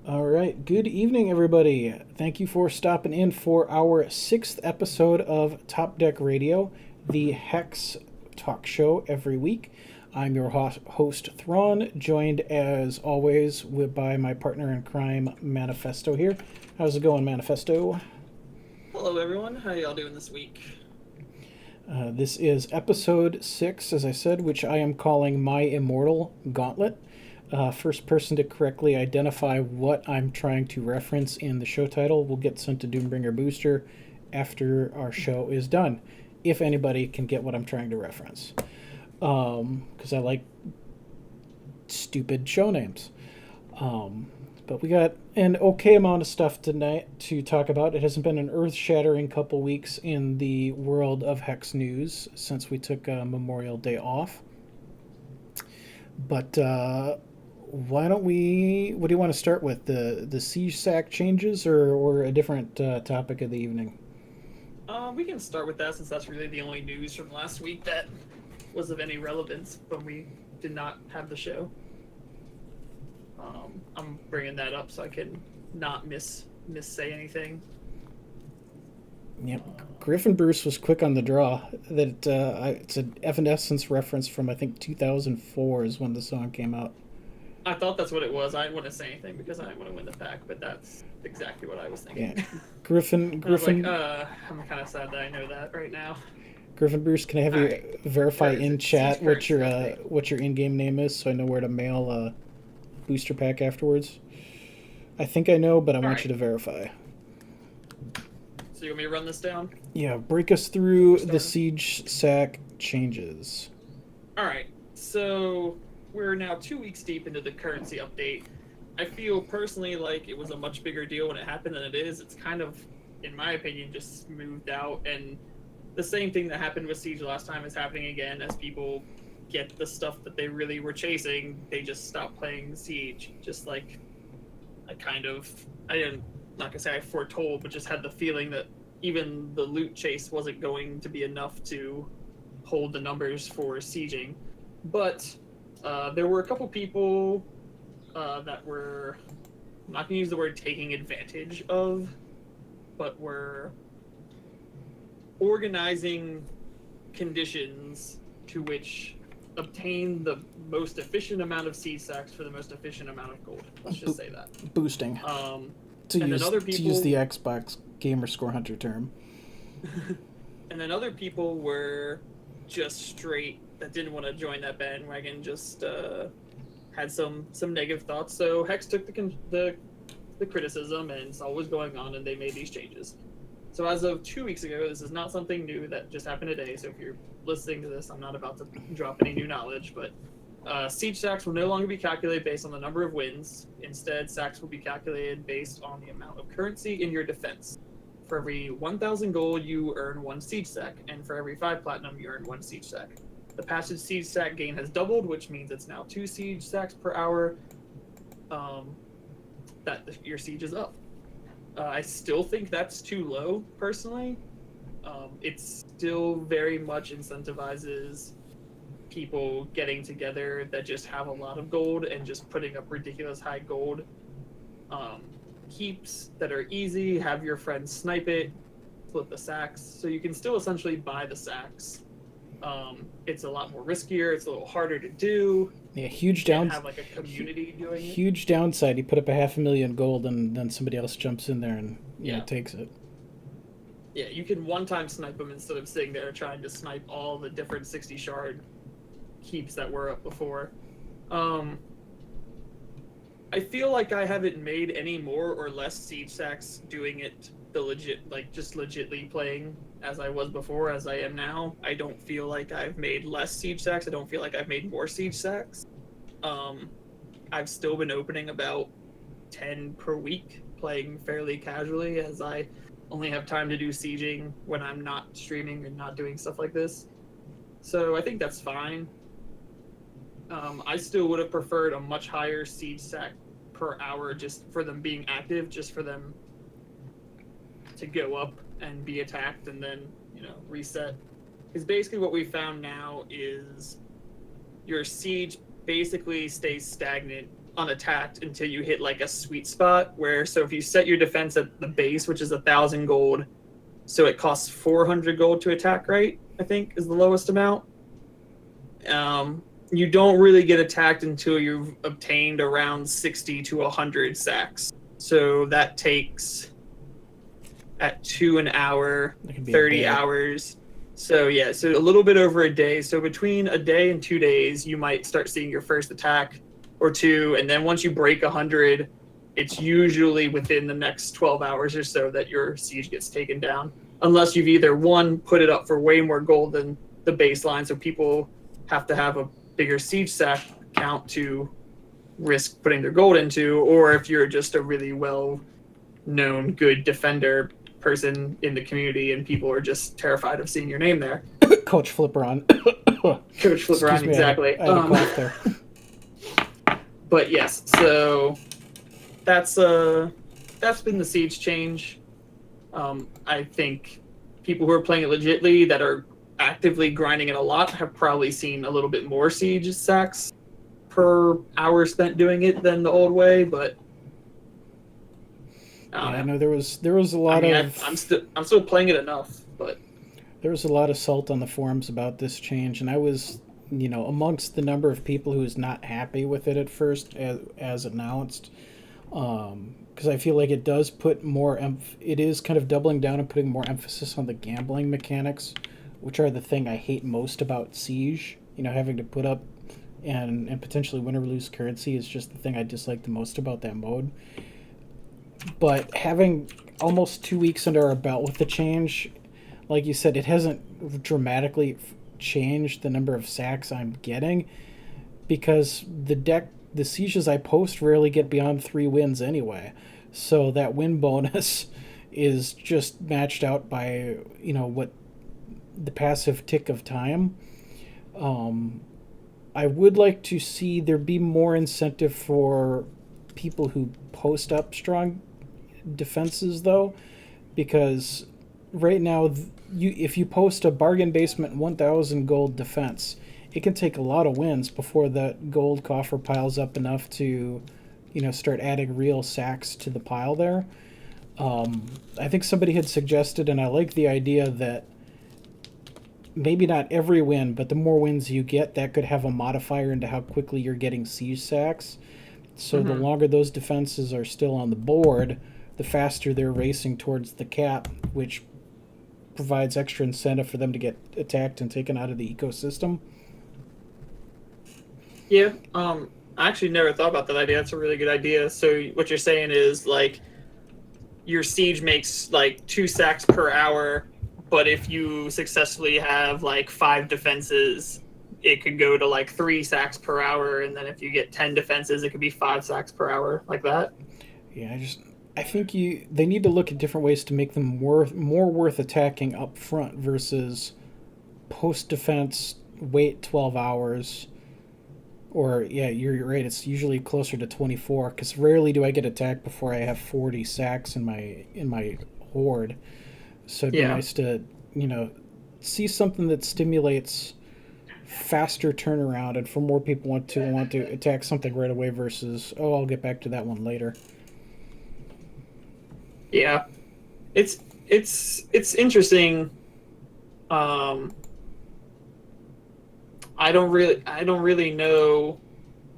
All right. Good evening, everybody. Thank you for stopping in for our sixth episode of Top Deck Radio, the Hex talk show every week. I'm your host, Thrawn, joined as always by my partner in crime, Manifesto here. How's it going, Manifesto? Hello, everyone. How y'all doing this week? This is episode 6, as I said, which I am calling My Immortal Gauntlet. First person to correctly identify what I'm trying to reference in the show title will get sent to Doombringer Booster after our show is done, if anybody can get what I'm trying to reference. Because I like stupid show names. But we got an okay amount of stuff tonight to talk about. It hasn't been an earth-shattering couple weeks in the world of Hex news since we took Memorial Day off. But why don't we... What do you want to start with? The siege sack changes or a different topic of the evening? We can start with that since that's really the only news from last week that was of any relevance when we did not have the show. I'm bringing that up so I can not say anything. Yep. Griffin Bruce was quick on the draw. That it's an Evanescence reference from, I think, 2004 is when the song came out. I thought that's what it was. I didn't want to say anything because I didn't want to win the pack, but that's exactly what I was thinking. Yeah. Griffin. I was like, I'm kind of sad that I know that right now. Griffin Bruce, can I have you verify in chat what your in-game name is so I know where to mail a booster pack afterwards? I think I know, but I want you to verify. So you want me to run this down? Yeah, break us through the siege sack changes. All right, so we're now 2 weeks deep into the currency update. I feel personally like it was a much bigger deal when it happened than it is. It's kind of, in my opinion, just smoothed out, and the same thing that happened with Siege last time is happening again as people get the stuff that they really were chasing. They just stop playing Siege. Just like not gonna say I foretold, but just had the feeling that even the loot chase wasn't going to be enough to hold the numbers for sieging. But there were a couple people that were, I'm not gonna use the word taking advantage of, but were organizing conditions to which obtain the most efficient amount of seed sacks for the most efficient amount of gold. Let's just say that. Boosting. To use the Xbox Gamer Score Hunter term. And then other people were just straight that didn't want to join that bandwagon, just had some negative thoughts. So Hex took the criticism and saw what was going on, and they made these changes. So as of 2 weeks ago, this is not something new that just happened today. So if you're listening to this, I'm not about to drop any new knowledge, but siege sacks will no longer be calculated based on the number of wins. Instead, sacks will be calculated based on the amount of currency in your defense. For every 1,000 gold, you earn 1 siege sack, and for every 5 platinum, you earn 1 siege sack. The passage siege sack gain has doubled, which means it's now 2 siege sacks per hour that your siege is up. I still think that's too low, personally. It still very much incentivizes people getting together that just have a lot of gold and just putting up ridiculous high gold keeps that are easy. Have your friends snipe it, flip the sacks, so you can still essentially buy the sacks. It's a lot more riskier. It's a little harder to do. Yeah, huge downside. Have like a community doing it. Huge downside. You put up 500,000 gold, and then somebody else jumps in there and takes it. Yeah, you can one-time snipe them instead of sitting there trying to snipe all the different 60 shard keeps that were up before. I feel like I haven't made any more or less siege sacks doing it the legit, like just legitly playing as I was before, as I am now. I don't feel like I've made less siege sacks. I don't feel like I've made more siege sacks. I've still been opening about 10 per week, playing fairly casually as I only have time to do sieging when I'm not streaming and not doing stuff like this. So I think that's fine. I still would have preferred a much higher siege sack per hour just for them being active, just for them to go up and be attacked and then, reset. Because basically what we found now is your siege basically stays stagnant unattacked until you hit like a sweet spot where, so if you set your defense at the base, which is 1,000 gold, so it costs 400 gold to attack, right? I think is the lowest amount. You don't really get attacked until you've obtained around 60 to 100 sacks. So that takes at 2 an hour, 30 hours. So yeah, so a little bit over a day. So between a day and 2 days, you might start seeing your first attack or two. And then once you break 100, it's usually within the next 12 hours or so that your siege gets taken down. Unless you've either, one, put it up for way more gold than the baseline, so people have to have a bigger siege sack count to risk putting their gold into, or if you're just a really well-known, good defender person in the community and people are just terrified of seeing your name there. Coach Flipperon. Coach Flipperon, exactly. I had a cough there. But yes, so that's been the siege change. I think people who are playing it legitly that are actively grinding it a lot have probably seen a little bit more siege sacks per hour spent doing it than the old way, but I know there was a lot of. I'm still playing it enough, but there was a lot of salt on the forums about this change, and I was, amongst the number of people who was not happy with it at first as announced, because I feel like it does put more. It is kind of doubling down and putting more emphasis on the gambling mechanics, which are the thing I hate most about Siege. Having to put up and potentially win or lose currency is just the thing I dislike the most about that mode. But having almost 2 weeks under our belt with the change, like you said, it hasn't dramatically changed the number of sacks I'm getting, because the sieges I post rarely get beyond 3 wins anyway. So that win bonus is just matched out by, what the passive tick of time. I would like to see there be more incentive for people who post up strong defenses, though, because right now, if you post a bargain basement 1,000 gold defense, it can take a lot of wins before that gold coffer piles up enough to, start adding real sacks to the pile there. I think somebody had suggested, and I like the idea, that maybe not every win, but the more wins you get, that could have a modifier into how quickly you're getting siege sacks. So the longer those defenses are still on the board, the faster they're racing towards the cap, which provides extra incentive for them to get attacked and taken out of the ecosystem. Yeah, I actually never thought about that idea. That's a really good idea. So what you're saying is, like, your siege makes, 2 sacks per hour, but if you successfully have, 5 defenses, it could go to, 3 sacks per hour, and then if you get 10 defenses, it could be 5 sacks per hour, like that. Yeah, I think they need to look at different ways to make them more worth attacking up front versus post-defense, wait 12 hours. Or, yeah, you're right, it's usually closer to 24, because rarely do I get attacked before I have 40 sacks in my horde. So it'd be nice to, see something that stimulates faster turnaround and for more people want to attack something right away versus, I'll get back to that one later. Yeah, it's interesting. I don't really know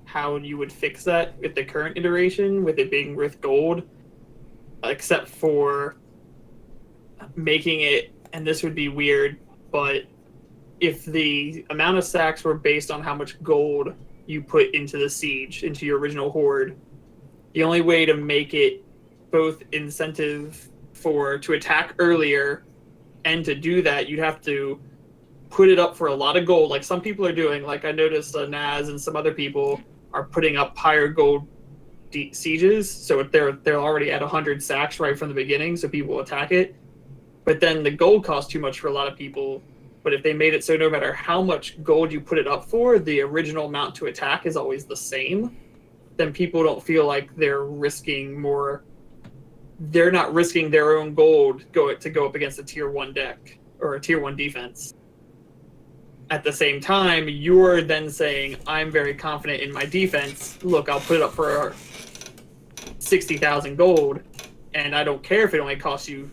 how you would fix that with the current iteration, with it being worth gold, except for making it, and this would be weird, but if the amount of sacks were based on how much gold you put into the siege, into your original horde, the only way to make it both incentive to attack earlier and to do that, you'd have to put it up for a lot of gold, like some people are doing. Like I noticed Naz and some other people are putting up higher gold sieges, so if they're already at 100 sacks right from the beginning, so people attack it. But then the gold costs too much for a lot of people. But if they made it so no matter how much gold you put it up for, the original amount to attack is always the same, then people don't feel like they're risking more. They're not risking their own gold to go up against a tier 1 deck or a tier 1 defense. at the same time, you're then saying, I'm very confident in my defense. Look, I'll put it up for 60,000 gold, and I don't care if it only costs you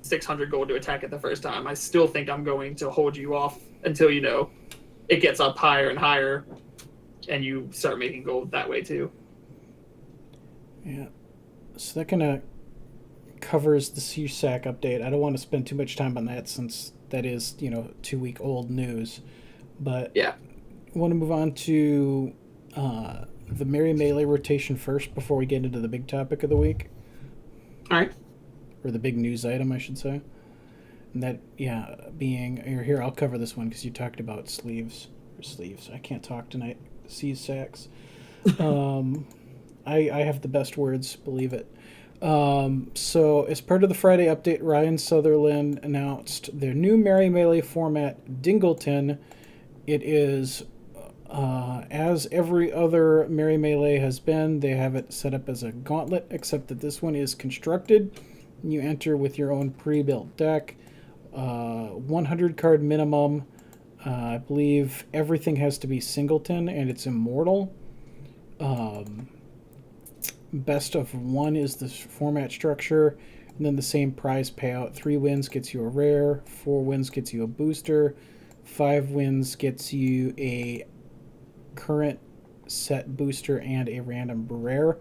600 gold to attack it the first time. I still think I'm going to hold you off until, it gets up higher and higher, and you start making gold that way too. Yeah. So that kind of covers the CSAC update. I don't want to spend too much time on that since that is, 2-week-old news. But yeah, I want to move on to the Merry Melee rotation first before we get into the big topic of the week. All right. Or the big news item, I should say. And that, being... Here, I'll cover this one because you talked about sleeves. I can't talk tonight. CSACs. I have the best words, believe it. So, as part of the Friday update, Ryan Sutherland announced their new Merry Melee format, Dingleton. It is, as every other Merry Melee has been, they have it set up as a gauntlet, except that this one is constructed. You enter with your own pre-built deck, 100 card minimum. I believe everything has to be singleton, and it's immortal. Best of one is the format structure, and then the same prize payout. 3 wins gets you a rare, 4 wins gets you a booster, 5 wins gets you a current set booster and a random rare.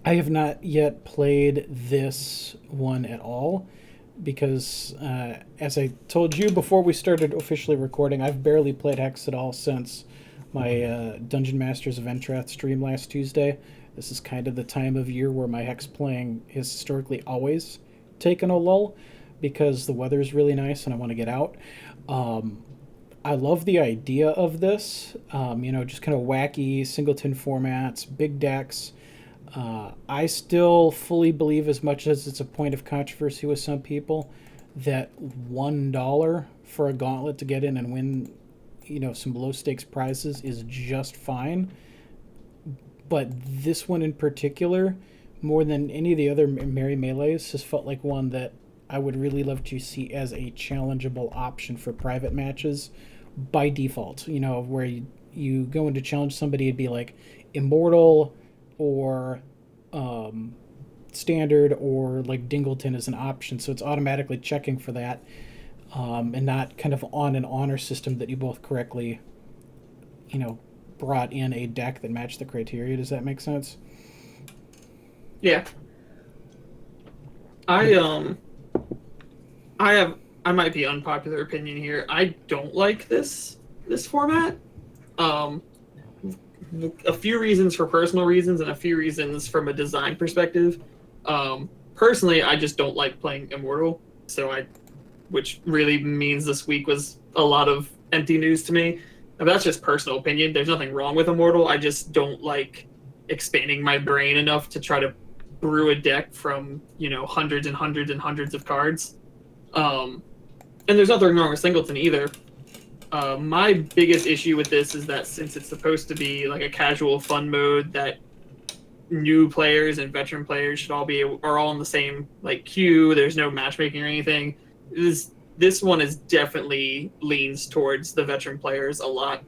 I have not yet played this one at all because, as I told you before we started officially recording, I've barely played Hex at all since my Dungeon Masters of Entrath stream last Tuesday. This is kind of the time of year where my Hex playing has historically always taken a lull because the weather is really nice and I want to get out. I love the idea of this, just kind of wacky singleton formats, big decks. I still fully believe, as much as it's a point of controversy with some people, that $1 for a gauntlet to get in and win some low stakes prizes is just fine. But this one in particular, more than any of the other Merry Melees, has felt like one that I would really love to see as a challengeable option for private matches by default. Where you go in to challenge somebody, it'd be like Immortal or Standard or like Dingleton as an option. So it's automatically checking for that. And not kind of on an honor system that you both correctly, brought in a deck that matched the criteria. Does that make sense? Yeah. I might be unpopular opinion here. I don't like this format. A few reasons for personal reasons and a few reasons from a design perspective. Personally, I just don't like playing Immortal, which really means this week was a lot of empty news to me. But that's just personal opinion. There's nothing wrong with Immortal. I just don't like expanding my brain enough to try to brew a deck from, hundreds and hundreds and hundreds of cards. And there's nothing wrong with Singleton either. My biggest issue with this is that since it's supposed to be like a casual fun mode that new players and veteran players should are all in the same queue, there's no matchmaking or anything. This one is definitely leans towards the veteran players a lot.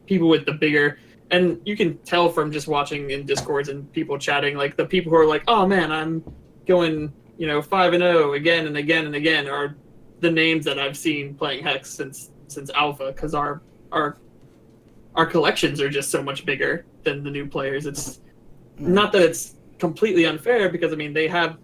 People with the bigger, and you can tell from just watching in Discords and people chatting, like the people who are like, oh man, I'm going 5-0 again and again and again, are the names that I've seen playing Hex since Alpha, because our collections are just so much bigger than the new players. It's not that it's completely unfair, because they have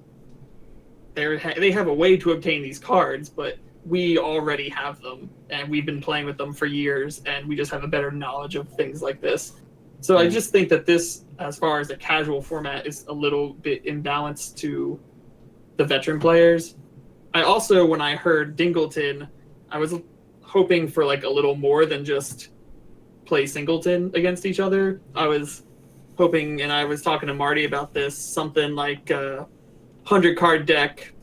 a way to obtain these cards, but we already have them, and we've been playing with them for years, and we just have a better knowledge of things like this. So I just think that this, as far as a casual format, is a little bit imbalanced to the veteran players. I also, when I heard Dingleton, I was hoping for a little more than just play singleton against each other. I was hoping, and I was talking to Marty about this, something like 100 card deck,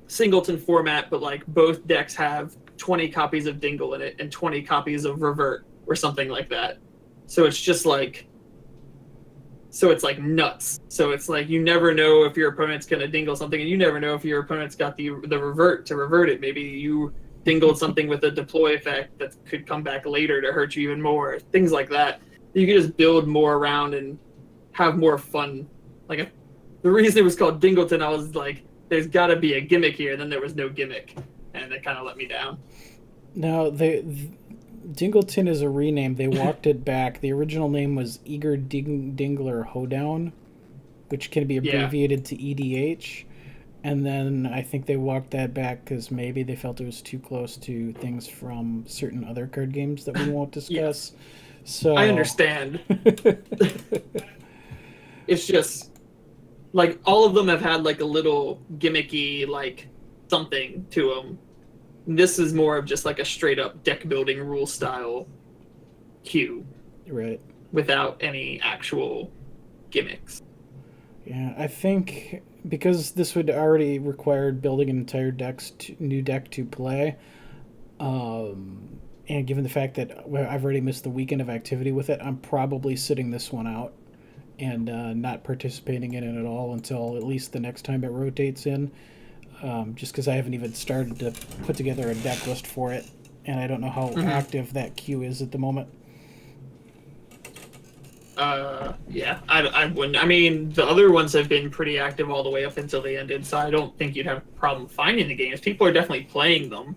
singleton format, but both decks have 20 copies of Dingle in it and 20 copies of Revert or something like that. So it's just so it's nuts. So it's you never know if your opponent's going to Dingle something, and you never know if your opponent's got the Revert to revert it. Maybe you dingled something with a deploy effect that could come back later to hurt you even more. Things like that. You can just build more around and have more fun. Like, the reason it was called Dingleton, I was like, there's got to be a gimmick here. And then there was no gimmick, and that kind of let me down. Now, Dingleton is a rename. They walked it back. The original name was Eager Dingler Hoedown, which can be abbreviated to EDH. And then I think they walked that back because maybe they felt it was too close to things from certain other card games that we won't discuss. So I understand. It's just like all of them have had like a little gimmicky like something to them. This is more of just like a straight up deck building rule style cue, right? Without any actual gimmicks. Yeah, I think because this would already require building an entire new deck to play, and given the fact that I've already missed the weekend of activity with it, I'm probably sitting this one out and not participating in it at all until at least the next time it rotates in, just because I haven't even started to put together a deck list for it, and I don't know how active that queue is at the moment. Yeah, I wouldn't. I mean, the other ones have been pretty active all the way up until they ended, so I don't think you'd have a problem finding the games. People are definitely playing them.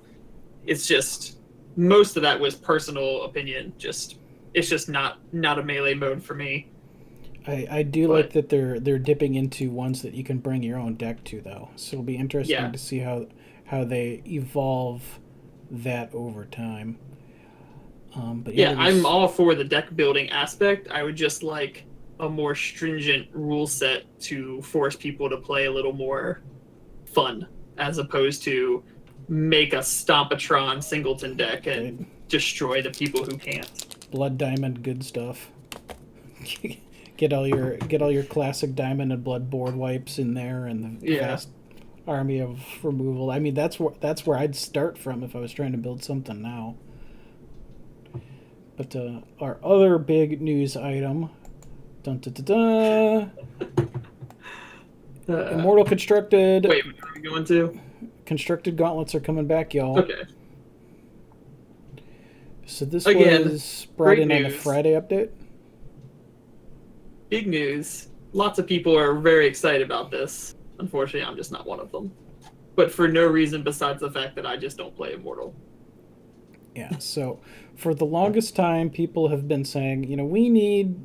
It's just most of that was personal opinion. It's just not a melee mode for me. I do like that they're dipping into ones that you can bring your own deck to, though. So it'll be interesting to see how they evolve that over time. But I'm all for the deck building aspect. I would just like a more stringent rule set to force people to play a little more fun, as opposed to make a Stompatron singleton deck and destroy the people who can't. Blood Diamond, good stuff. Get all your classic Diamond and Blood board wipes in there, and the vast army of removal. I mean, that's where I'd start from if I was trying to build something now. But our other big news item, Immortal Constructed. Wait, what are we going to? Constructed Gauntlets are coming back, y'all. Okay. So this was brought in on the Friday update. Big news. Lots of people are very excited about this. Unfortunately, I'm just not one of them. But for no reason besides the fact that I just don't play Immortal. Yeah, so for the longest time, people have been saying, we need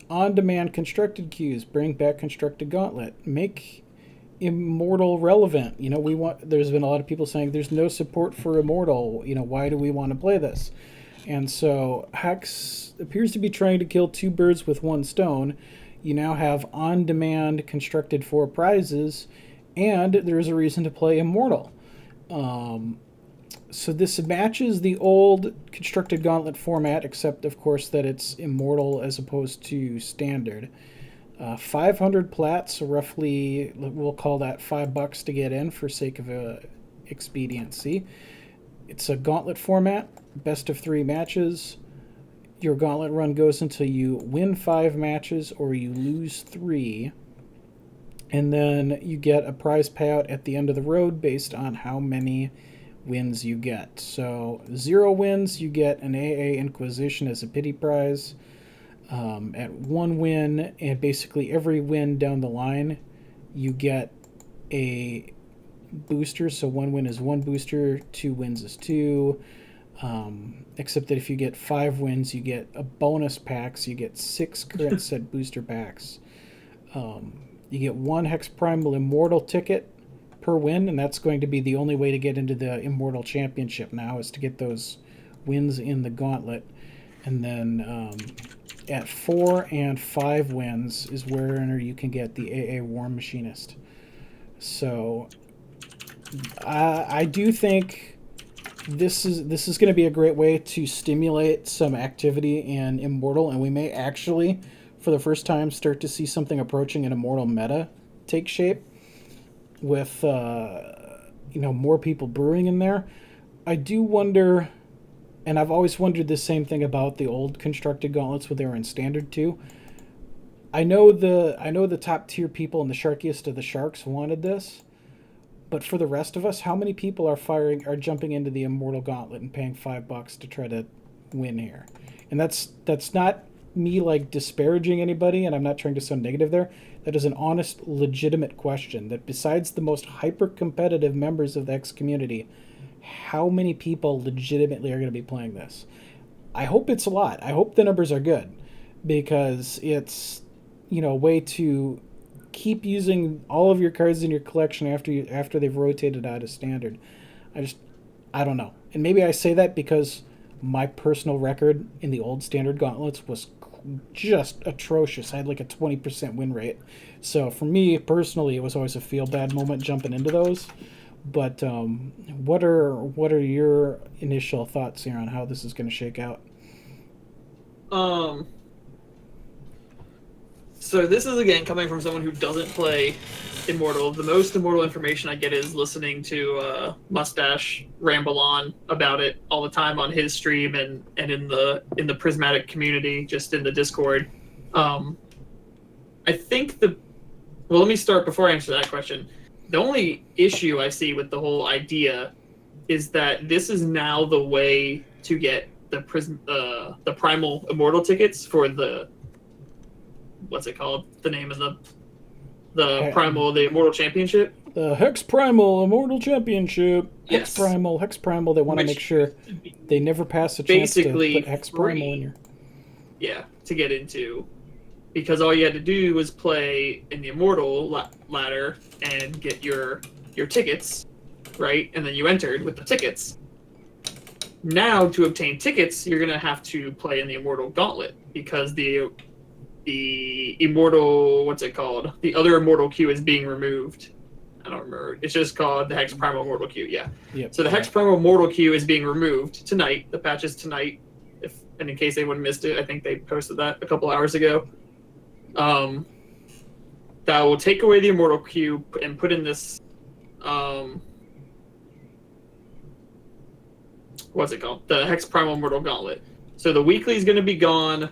on-demand constructed queues. Bring back Constructed Gauntlet. Make Immortal relevant. There's been a lot of people saying there's no support for Immortal. Why do we want to play this? And so Hex appears to be trying to kill two birds with one stone. You now have on-demand constructed for prizes, and there's a reason to play Immortal. So this matches the old Constructed Gauntlet format, except, of course, that it's Immortal as opposed to Standard. 500 plats, so roughly, we'll call that $5 to get in for sake of expediency. It's a Gauntlet format, best of 3 matches. Your Gauntlet run goes until you win 5 matches or you lose 3. And then you get a prize payout at the end of the road based on how many wins you get. So 0 wins, you get an AA Inquisition as a pity prize. At 1 win, and basically every win down the line, you get a booster. So 1 win is 1 booster, 2 wins is 2. Except that if you get 5 wins, you get a bonus pack. So you get 6 current set booster packs. You get 1 Hex Primal Immortal ticket per win, and that's going to be the only way to get into the Immortal Championship now, is to get those wins in the Gauntlet. And then at 4 and 5 wins is where you can get the AA War Machinist. So I do think this is going to be a great way to stimulate some activity in Immortal, and we may actually, for the first time, start to see something approaching an Immortal meta take shape with more people brewing in there. I do wonder, and I've always wondered the same thing about the old Constructed Gauntlets when they were in Standard too. I know the top tier people and the sharkiest of the sharks wanted this, But for the rest of us, how many people are jumping into the Immortal Gauntlet and paying $5 to try to win here? And that's not me like disparaging anybody, and I'm not trying to sound negative there. That is an honest, legitimate question. That besides the most hyper-competitive members of the Hex community, how many people legitimately are going to be playing this? I hope it's a lot. I hope the numbers are good, because it's, a way to keep using all of your cards in your collection after they've rotated out of standard. I don't know. And maybe I say that because my personal record in the old standard gauntlets was just atrocious. I had like a 20% win rate. So for me personally, it was always a feel bad moment jumping into those. But what are your initial thoughts here on how this is going to shake out? So this is, again, coming from someone who doesn't play Immortal. The most Immortal information I get is listening to Mustache ramble on about it all the time on his stream and in the Prismatic community, just in the Discord. I think well, let me start before I answer that question. The only issue I see with the whole idea is that this is now the way to get the Primal Immortal tickets for the, what's it called? The name of the Immortal Championship? The Hex Primal Immortal Championship. Yes. Hex Primal, they want to make sure they never pass a chance to put Hex Primal in your... Yeah, to get into. Because all you had to do was play in the Immortal ladder and get your tickets, right? And then you entered with the tickets. Now, to obtain tickets, you're going to have to play in the Immortal Gauntlet, because the Immortal, what's it called? The other Immortal queue is being removed. I don't remember. It's just called the Hex Primal Immortal queue, yeah. Yep. So the Hex Primal Immortal queue is being removed tonight. The patch is tonight. And in case anyone missed it, I think they posted that a couple hours ago. That will take away the Immortal queue and put in this, what's it called? The Hex Primal Immortal Gauntlet. So the weekly is going to be gone,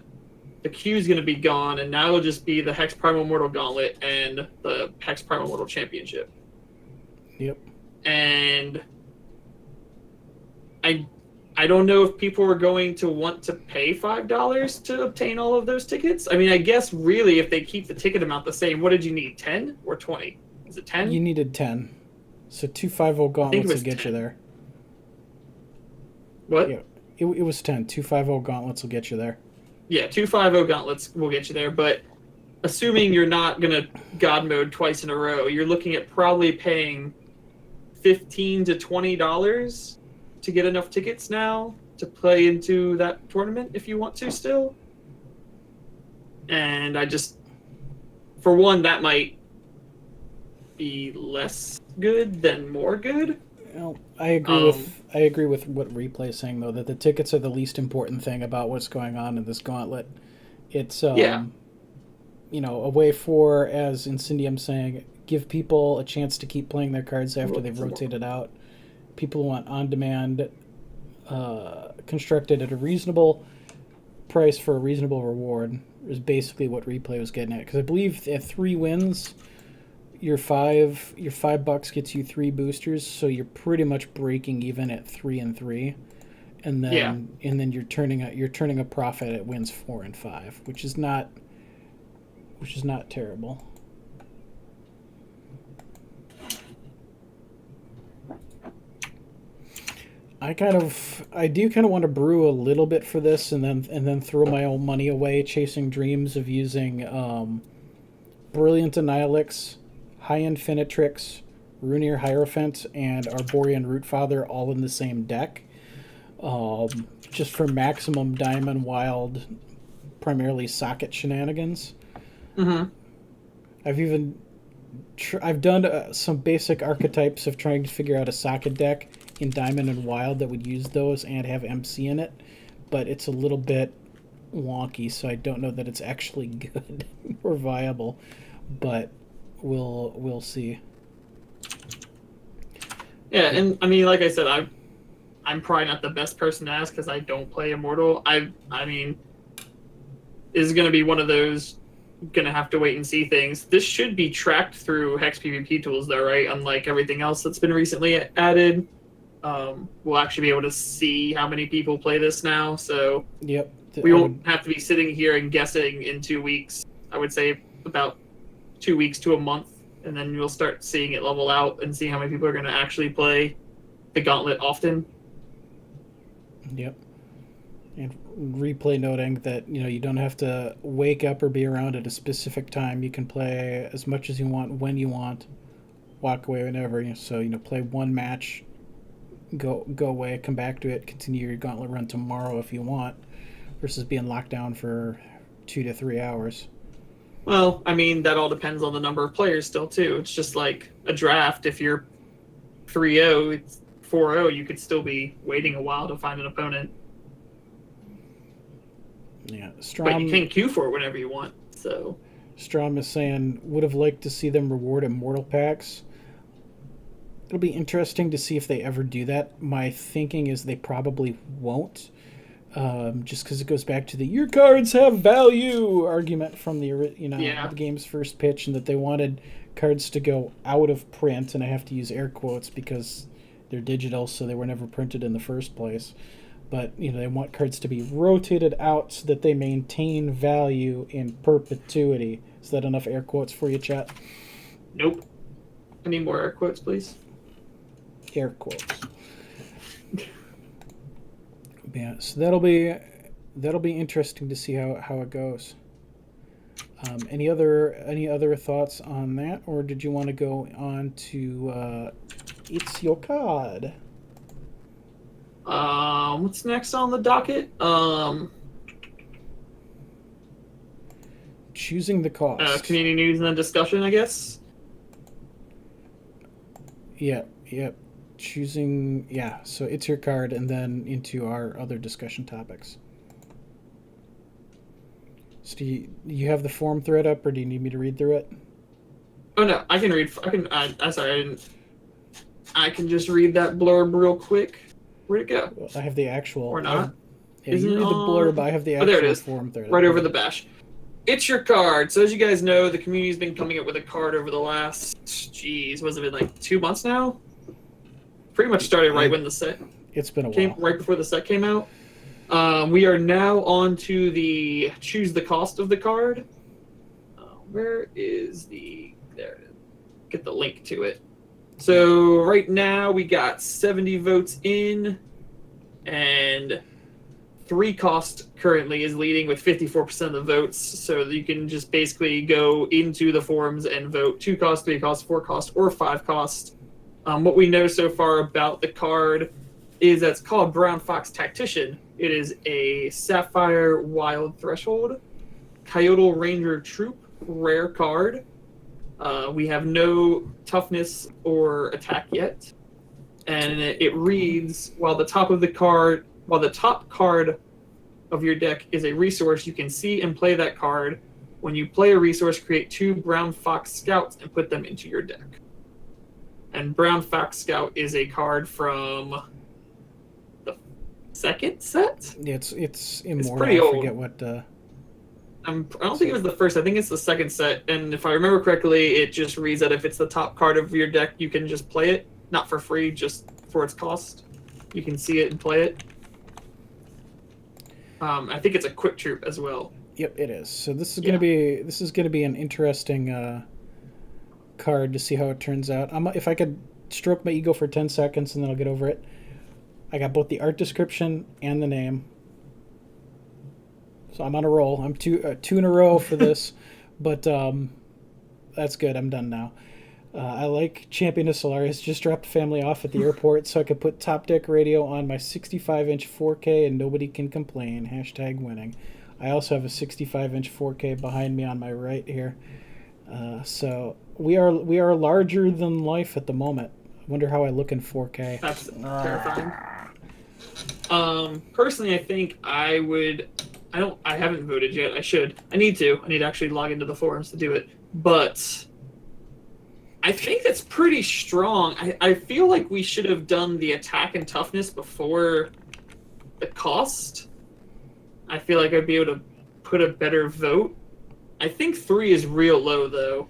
the queue is going to be gone, and now it'll just be the Hex Primal Immortal Gauntlet and the Hex Primal Immortal Championship. Yep. And I don't know if people are going to want to pay $5 to obtain all of those tickets. I mean, I guess really if they keep the ticket amount the same, what did you need, 10 or 20? Is it 10? You needed 10. So 250 gauntlets will get 10. you there. What? Yeah, it was 10. 250 gauntlets will get you there. Yeah, 250 gauntlets will get you there, but assuming you're not going to God mode twice in a row, you're looking at probably paying $15 to $20 to get enough tickets now to play into that tournament if you want to still. And I just, for one, that might be less good than more good. Well, I agree with what Replay is saying, though, that the tickets are the least important thing about what's going on in this gauntlet. It's a way for, as Incendium's saying, give people a chance to keep playing their cards after they've rotated out. People want on-demand, constructed at a reasonable price for a reasonable reward is basically what Replay was getting at. Because I believe at 3 wins, your $5 gets you 3 boosters, so you're pretty much breaking even at 3 and 3, and then you're turning a profit at wins 4 and 5, which is not terrible. I do kind of want to brew a little bit for this, and then throw my own money away chasing dreams of using Brilliant Annihilix, High Infinitrix, Runir Hierophant, and Arborean Rootfather all in the same deck, just for maximum Diamond Wild, primarily socket shenanigans. Mm-hmm. I've done some basic archetypes of trying to figure out a socket deck in Diamond and Wild that would use those and have MC in it, but it's a little bit wonky, so I don't know that it's actually good or viable, but we'll see. Yeah, and I mean, like I said, I'm probably not the best person to ask because I don't play Immortal. I mean, this is going to be one of those gonna have to wait and see things. This should be tracked through Hex PvP tools, though, right? Unlike everything else that's been recently added, we'll actually be able to see how many people play this now. So Yep. we won't have to be sitting here and guessing in 2 weeks. I would say about 2 weeks to a month, and then you'll start seeing it level out and see how many people are going to actually play the Gauntlet often. Yep. And replay noting that, you don't have to wake up or be around at a specific time. You can play as much as you want, when you want, walk away whenever. So, play one match, go away, come back to it, continue your Gauntlet run tomorrow if you want, versus being locked down for 2 to 3 hours. Well, I mean, that all depends on the number of players still, too. It's just like a draft. If you're 3-0, it's 4-0, you could still be waiting a while to find an opponent. Yeah, But you can queue for it whenever you want. So Strom is saying, would have liked to see them reward Immortal packs. It'll be interesting to see if they ever do that. My thinking is they probably won't. Just because it goes back to the "your cards have value" argument from the the game's first pitch, and that they wanted cards to go out of print, and I have to use air quotes because they're digital, so they were never printed in the first place. But they want cards to be rotated out so that they maintain value in perpetuity. Is that enough air quotes for you, chat? Nope. I need more air quotes, please. Air quotes. Yeah, so that'll be interesting to see how it goes. Any other thoughts on that, or did you want to go on to it's your card? What's next on the docket? Choosing the cost. Community news and then discussion, I guess. Yep. Choosing, so it's your card, and then into our other discussion topics. So do you have the forum thread up, or do you need me to read through it? Oh no, I can read. I can just read that blurb real quick. Where'd it go? Well, I have the actual. Or not? You read the blurb. I have the actual there it is. Forum thread. Right over the bash. It's your card. So as you guys know, the community's been coming up with a card over the last, was it been like 2 months now? Pretty much started right when the set it's been a while. Right before the set came out. We are now on to the choose the cost of the card. Where is there? Get the link to it. So right now we got 70 votes in, and 3 cost currently is leading with 54% of the votes. So you can just basically go into the forums and vote 2 cost, 3 cost, 4 cost, or 5 cost. What we know so far about the card is that it's called Brown Fox Tactician. It is a Sapphire Wild Threshold, Coyote Ranger Troop, rare card. We have no toughness or attack yet. And it reads, while the top card of your deck is a resource, you can see and play that card. When you play a resource, create 2 Brown Fox Scouts and put them into your deck. And Brown Fox Scout is a card from the second set? It's Immortal. It's pretty old. I forget what... I don't think it was the first. I think it's the second set. And if I remember correctly, it just reads that if it's the top card of your deck, you can just play it. Not for free, just for its cost. You can see it and play it. I think it's a quick troop as well. Yep, it is. So this is gonna be an interesting card to see how it turns out. If I could stroke my ego for 10 seconds and then I'll get over it. I got both the art description and the name. So I'm on a roll. I'm two in a row for this, but that's good. I'm done now. I like Champion of Solaris. Just dropped family off at the airport so I could put Topdeck radio on my 65-inch 4K and nobody can complain. # winning. I also have a 65-inch 4K behind me on my right here. So we are larger than life at the moment. I wonder how I look in 4K. That's terrifying. Personally, I think I would... I haven't voted yet. I should. I need to actually log into the forums to do it. But I think that's pretty strong. I feel like we should have done the attack and toughness before the cost. I feel like I'd be able to put a better vote I think 3 is real low though.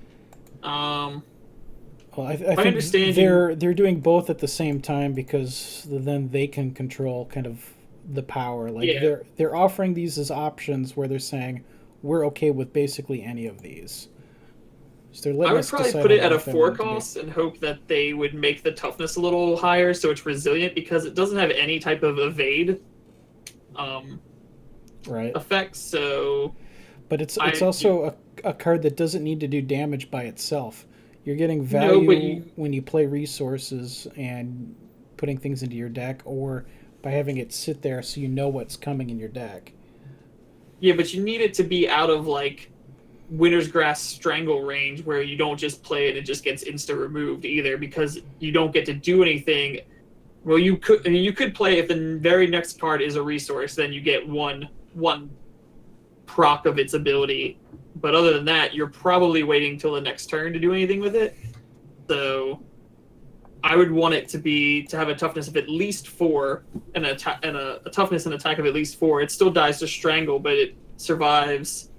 Well, I I think understand they're doing both at the same time because then they can control kind of the power. Like Yeah, they're offering these as options where they're saying we're okay with basically any of these. So they're I letting would us probably decide put on it at a what they 4 want it to be. cost and hope that they would make the toughness a little higher so it's resilient because it doesn't have any type of evade um, Right. effects. So But it's I also a card that doesn't need to do damage by itself. You're getting no, but value you when you play resources and putting things into your deck, or by having it sit there so you know what's coming in your deck. yeah, but you need it to be out of like Winter's Grasp Strangle range where you don't just play it and it just gets insta removed either because you don't get to do anything. Well, you could play if the very next card is a resource, then you get one proc of its ability. But other than that, you're probably waiting till the next turn to do anything with it. So I would want it to have a toughness of at least 4 and a toughness and attack of at least 4. It still dies to strangle, but it survives.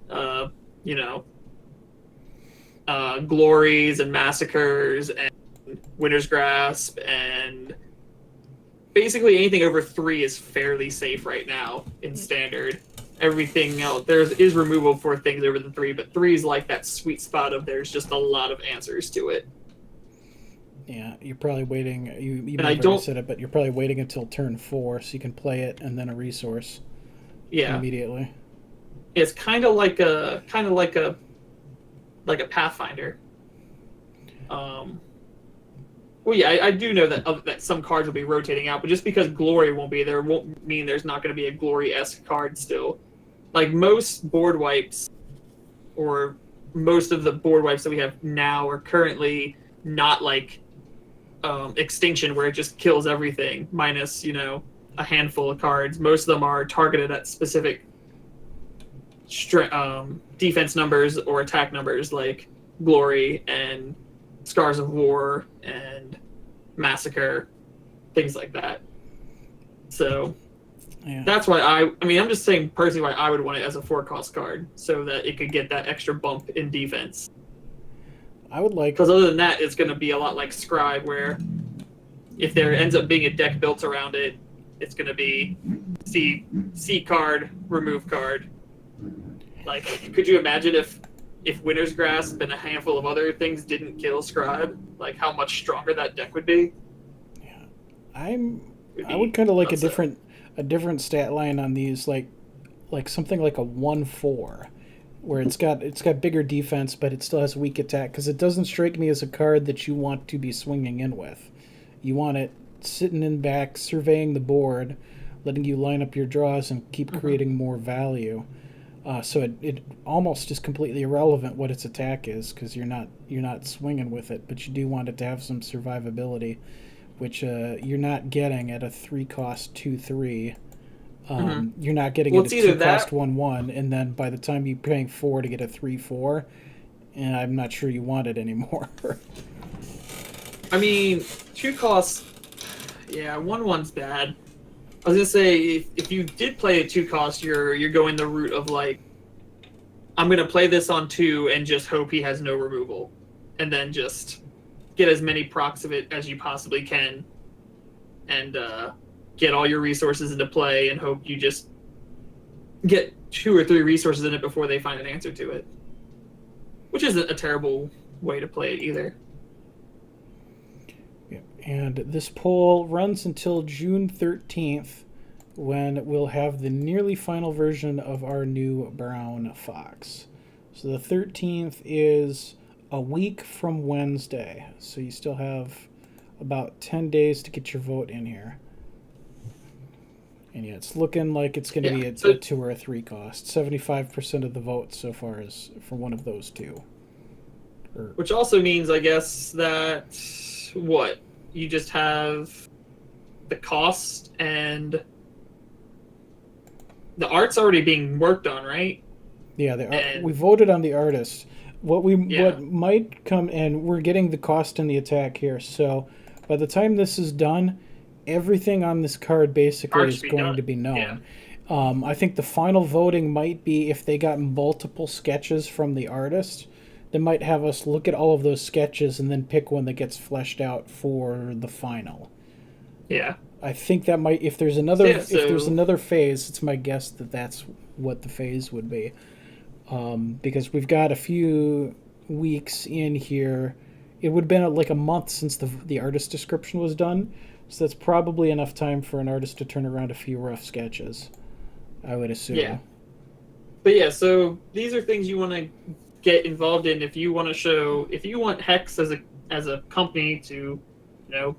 Uh, you know, glories and massacres and Winter's Grasp and basically anything over 3 is fairly safe right now in standard. Everything else is removal for things over the 3, but 3 is like that sweet spot of there's just a lot of answers to it. Yeah, you're probably waiting. You And may I have already don't. said it, but you're probably waiting until turn 4 so you can play it and then a resource Yeah, immediately. it's kind of like a Pathfinder. Well, yeah, I do know that some cards will be rotating out, but just because Glory won't be there won't mean there's not going to be a Glory-esque card still. Like most board wipes, or most of the board wipes that we have now are currently not like Extinction, where it just kills everything, minus, a handful of cards. Most of them are targeted at specific defense numbers or attack numbers, like Glory and Scars of War and Massacre, things like that. So Yeah. that's why I'm just saying personally why I would want it as a 4-cost card, so that it could get that extra bump in defense. I would like. Because other than that, it's going to be a lot like Scribe, where if there ends up being a deck built around it, it's going to be C card, remove card. Like, could you imagine if Winter's Grasp and a handful of other things didn't kill Scribe? Like, how much stronger that deck would be? Yeah, I would kind of like a different stat line on these, like something like a 1/4, where it's got bigger defense, but it still has weak attack, because it doesn't strike me as a card that you want to be swinging in with. You want it sitting in back, surveying the board, letting you line up your draws and keep creating more value. So it almost is completely irrelevant what its attack is, because you're not swinging with it, but you do want it to have some survivability, which you're not getting at a 3-cost 2/3. You're not getting it at 2-cost 1/1, and then by the time you're paying 4 to get a 3/4, and I'm not sure you want it anymore. I mean, 2 costs. Yeah, 1/1's bad. I was gonna say if you did play a 2 cost, you're going the route of like, I'm gonna play this on 2 and just hope he has no removal, and then just get as many procs of it as you possibly can, and get all your resources into play, and hope you just get 2 or 3 resources in it before they find an answer to it. Which isn't a terrible way to play it either. And this poll runs until June 13th, when we'll have the nearly final version of our new brown fox. So the 13th is a week from Wednesday. So you still have about 10 days to get your vote in here. And yeah, it's looking like it's going to be a 2 or a 3 cost. 75% of the vote so far is for one of those two. Which also means, I guess, that you just have the cost and the art's already being worked on, right? Yeah, we voted on the artist. What might come, and we're getting the cost and the attack here. So by the time this is done, everything on this card basically is going to be known. I think the final voting might be if they got multiple sketches from the artist. They might have us look at all of those sketches and then pick one that gets fleshed out for the final. Yeah. I think that might, if there's another Yeah, if there's so- another phase, it's my guess that that's what the phase would be. Because we've got a few weeks in here. It would have been like a month since the artist description was done, so that's probably enough time for an artist to turn around a few rough sketches, I would assume. Yeah. But yeah, so these are things you want to get involved in if you want to show, if you want Hex as a company to,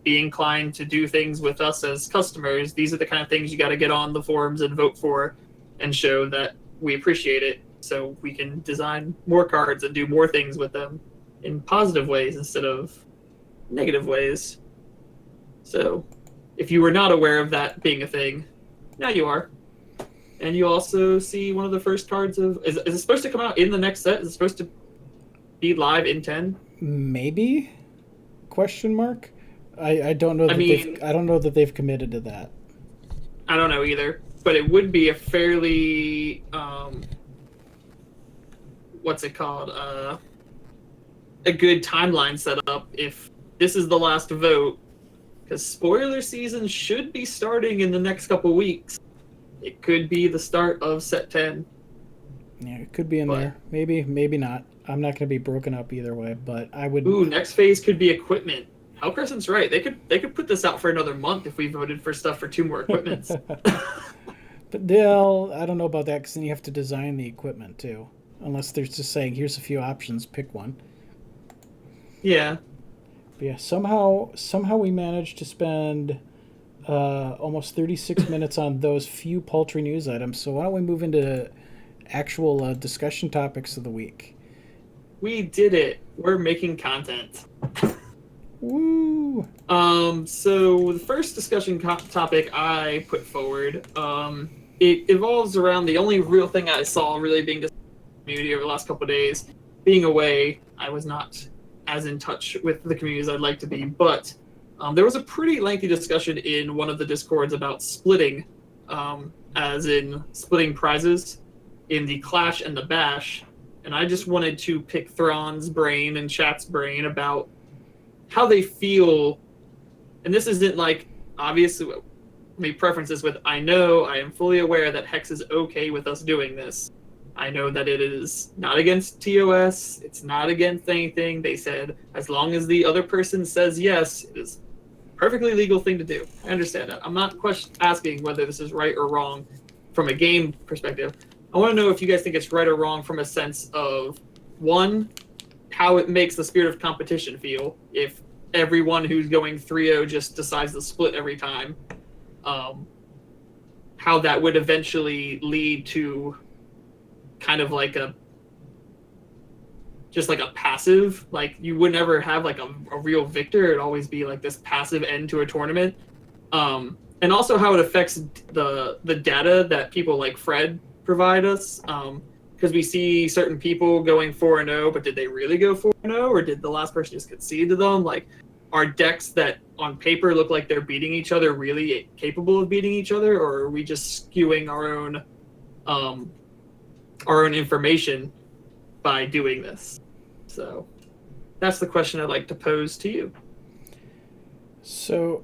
be inclined to do things with us as customers. These are the kind of things you got to get on the forums and vote for, and show that we appreciate it, so we can design more cards and do more things with them in positive ways instead of negative ways. So, if you were not aware of that being a thing, now you are. And you also see one of the first cards of... Is it supposed to come out in the next set? Is it supposed to be live in 10? Maybe? Question mark? I don't know. I don't know that they've committed to that. I don't know either. But it would be a fairly... what's it called? A good timeline setup if this is the last vote. Because spoiler season should be starting in the next couple weeks. It could be the start of set 10. Yeah, it could be in there. Maybe, maybe not. I'm not going to be broken up either way, but I would... Ooh, next phase could be equipment. Halcrescent's right. They could put this out for another month if we voted for stuff for 2 more equipments. But they'll... I don't know about that, because then you have to design the equipment, too. Unless they're just saying, here's a few options, pick one. Yeah. But yeah, somehow we managed to spend... almost 36 minutes on those few paltry news items. So why don't we move into actual discussion topics of the week? We did it. We're making content. Woo! So the first discussion topic I put forward, it evolves around the only real thing I saw really being discussed in the community over the last couple of days. Being away, I was not as in touch with the community as I'd like to be, but there was a pretty lengthy discussion in one of the Discords about splitting, as in splitting prizes in the Clash and the Bash. And I just wanted to pick Thrawn's brain and chat's brain about how they feel. And this isn't like, obviously, let me preference this with, I am fully aware that Hex is okay with us doing this. I know that it is not against TOS. It's not against anything. They said, as long as the other person says yes, it is perfectly legal thing to do. I understand that. I'm not asking whether this is right or wrong from a game perspective. I want to know if you guys think it's right or wrong from a sense of, one, how it makes the spirit of competition feel if everyone who's going 3-0 just decides to split every time. How that would eventually lead to kind of like a passive, like you would never have like a real victor. It'd always be like this passive end to a tournament. And also how it affects the data that people like Fred provide us. Because we see certain people going 4-0, but did they really go 4-0, or did the last person just concede to them? Like, are decks that on paper look like they're beating each other really capable of beating each other, or are we just skewing our own information by doing this? So that's the question I'd like to pose to you. So,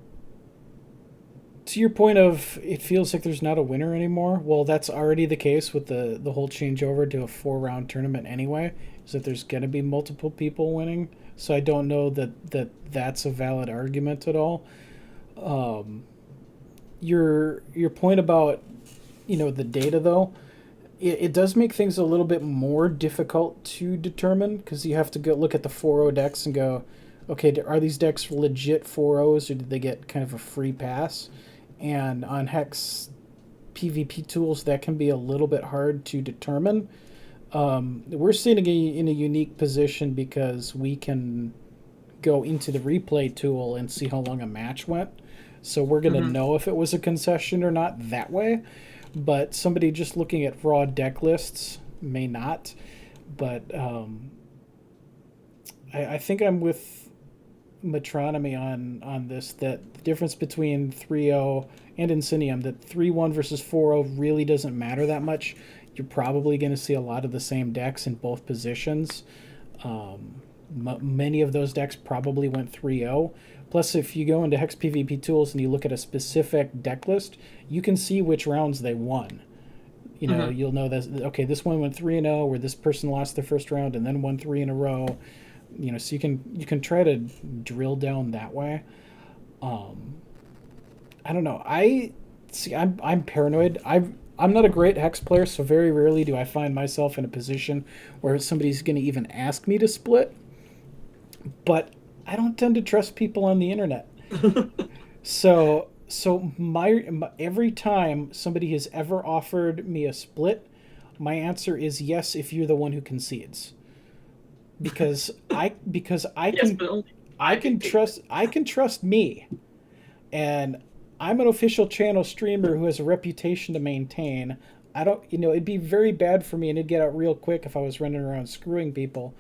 to your point of it feels like there's not a winner anymore, well, that's already the case with the whole changeover to a 4-round tournament anyway, is that there's going to be multiple people winning. So I don't know that that's a valid argument at all. Your point about, the data, though, it does make things a little bit more difficult to determine, because you have to go look at the 4-0 decks and go, okay, are these decks legit 4-0s, or did they get kind of a free pass? And on Hex PvP tools, that can be a little bit hard to determine. We're sitting in a unique position because we can go into the replay tool and see how long a match went. So we're going to know if it was a concession or not that way. But somebody just looking at raw deck lists may not. But I think I'm with metronomy on this, that the difference between 3-0 and Insinium, that 3-1 versus 4-0 really doesn't matter that much. You're probably going to see a lot of the same decks in both positions. Many of those decks probably went 3-0. Plus, if you go into Hex PvP tools and you look at a specific deck list, you can see which rounds they won. You know, you'll know that, okay, this one went 3-0, where this person lost their first round and then won 3 in a row. You know, so you can try to drill down that way. I don't know. I'm paranoid. I'm not a great Hex player, so very rarely do I find myself in a position where somebody's going to even ask me to split. But I don't tend to trust people on the internet. So my every time somebody has ever offered me a split, my answer is yes if you're the one who concedes. Because I can trust me. And I'm an official channel streamer who has a reputation to maintain. I don't, it'd be very bad for me and it'd get out real quick if I was running around screwing people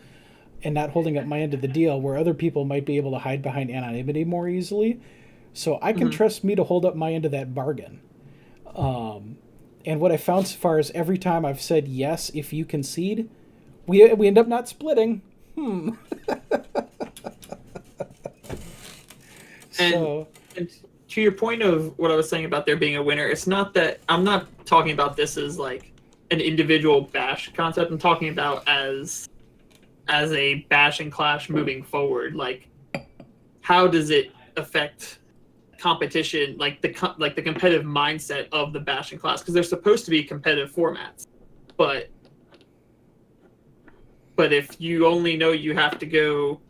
and not holding up my end of the deal, where other people might be able to hide behind anonymity more easily. So I can trust me to hold up my end of that bargain. And what I found so far is every time I've said yes if you concede, we end up not splitting. And to your point of what I was saying about there being a winner, it's not that I'm not talking about this as like an individual bash concept. I'm talking about as a bash and clash moving forward. Like, how does it affect competition, like the competitive mindset of the bash and clash? Because they're supposed to be competitive formats, but if you only know you have to go,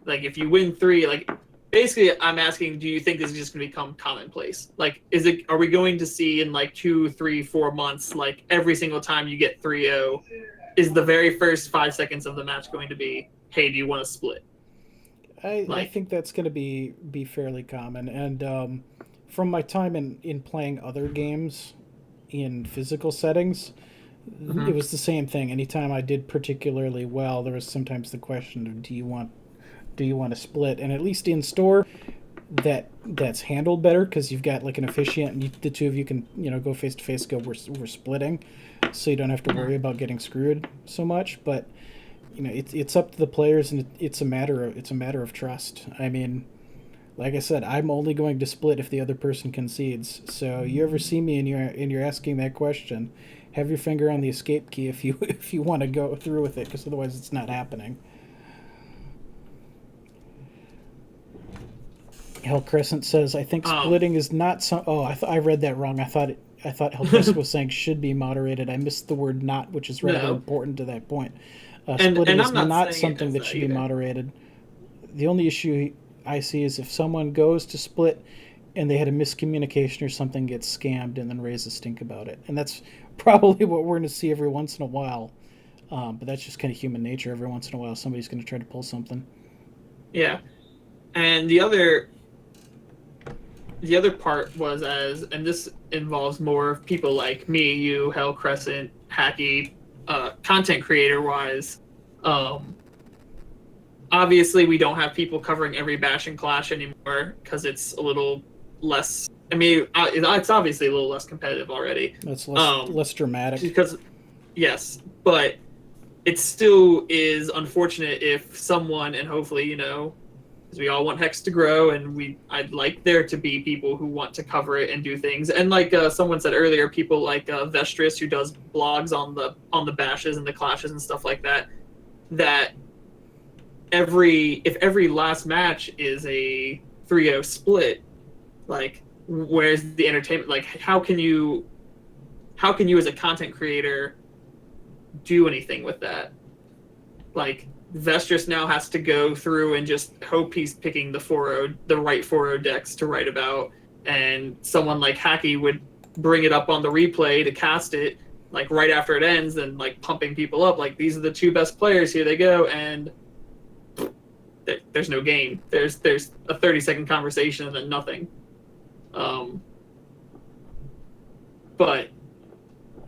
like, if you win 3, like, basically I'm asking, do you think this is just going to become commonplace? Like, are we going to see in like 2, 3, 4 months, like every single time you get 3-0, is the very first 5 seconds of the match going to be, hey, do you want to split? I think that's going to be fairly common. And from my time in playing other games in physical settings, it was the same thing. Anytime I did particularly well, there was sometimes the question of, do you want to split? And at least in store, that's handled better because you've got like an officiant and the two of you can go face to face, go we're splitting, so you don't have to worry about getting screwed so much. But it's up to the players, and it's a matter of trust. I mean, like I said, I'm only going to split if the other person concedes. So you ever see me and you're asking that question, have your finger on the escape key if you want to go through with it, because otherwise it's not happening. Hell Crescent says, I think splitting is not some... Oh, I read that wrong. I thought Hell Crescent was saying should be moderated. I missed the word not, which is rather important to that point. Splitting is not something that should be moderated. The only issue I see is if someone goes to split and they had a miscommunication or something, gets scammed, and then raise a stink about it. And that's probably what we're going to see every once in a while. But that's just kind of human nature. Every once in a while, somebody's going to try to pull something. Yeah. And the other part was and this involves more people like me, you, Hell Crescent, Hacky, content creator-wise. Obviously, we don't have people covering every bash and clash anymore because it's a little less... I mean, it's obviously a little less competitive already. It's less dramatic. Because, yes, but it still is unfortunate if someone, and hopefully, because we all want Hex to grow, and I'd like there to be people who want to cover it and do things. And like someone said earlier, people like Vestris, who does blogs on the bashes and the clashes and stuff like that, that if every last match is a 3-0 split, like, where's the entertainment? Like, how can you as a content creator do anything with that? Like, Vestris now has to go through and just hope he's picking the right 4-0 decks to write about, and someone like Hacky would bring it up on the replay to cast it, like, right after it ends, and, like, pumping people up, like, these are the 2 best players, here they go, and there's no game. There's a 30-second conversation and then nothing. But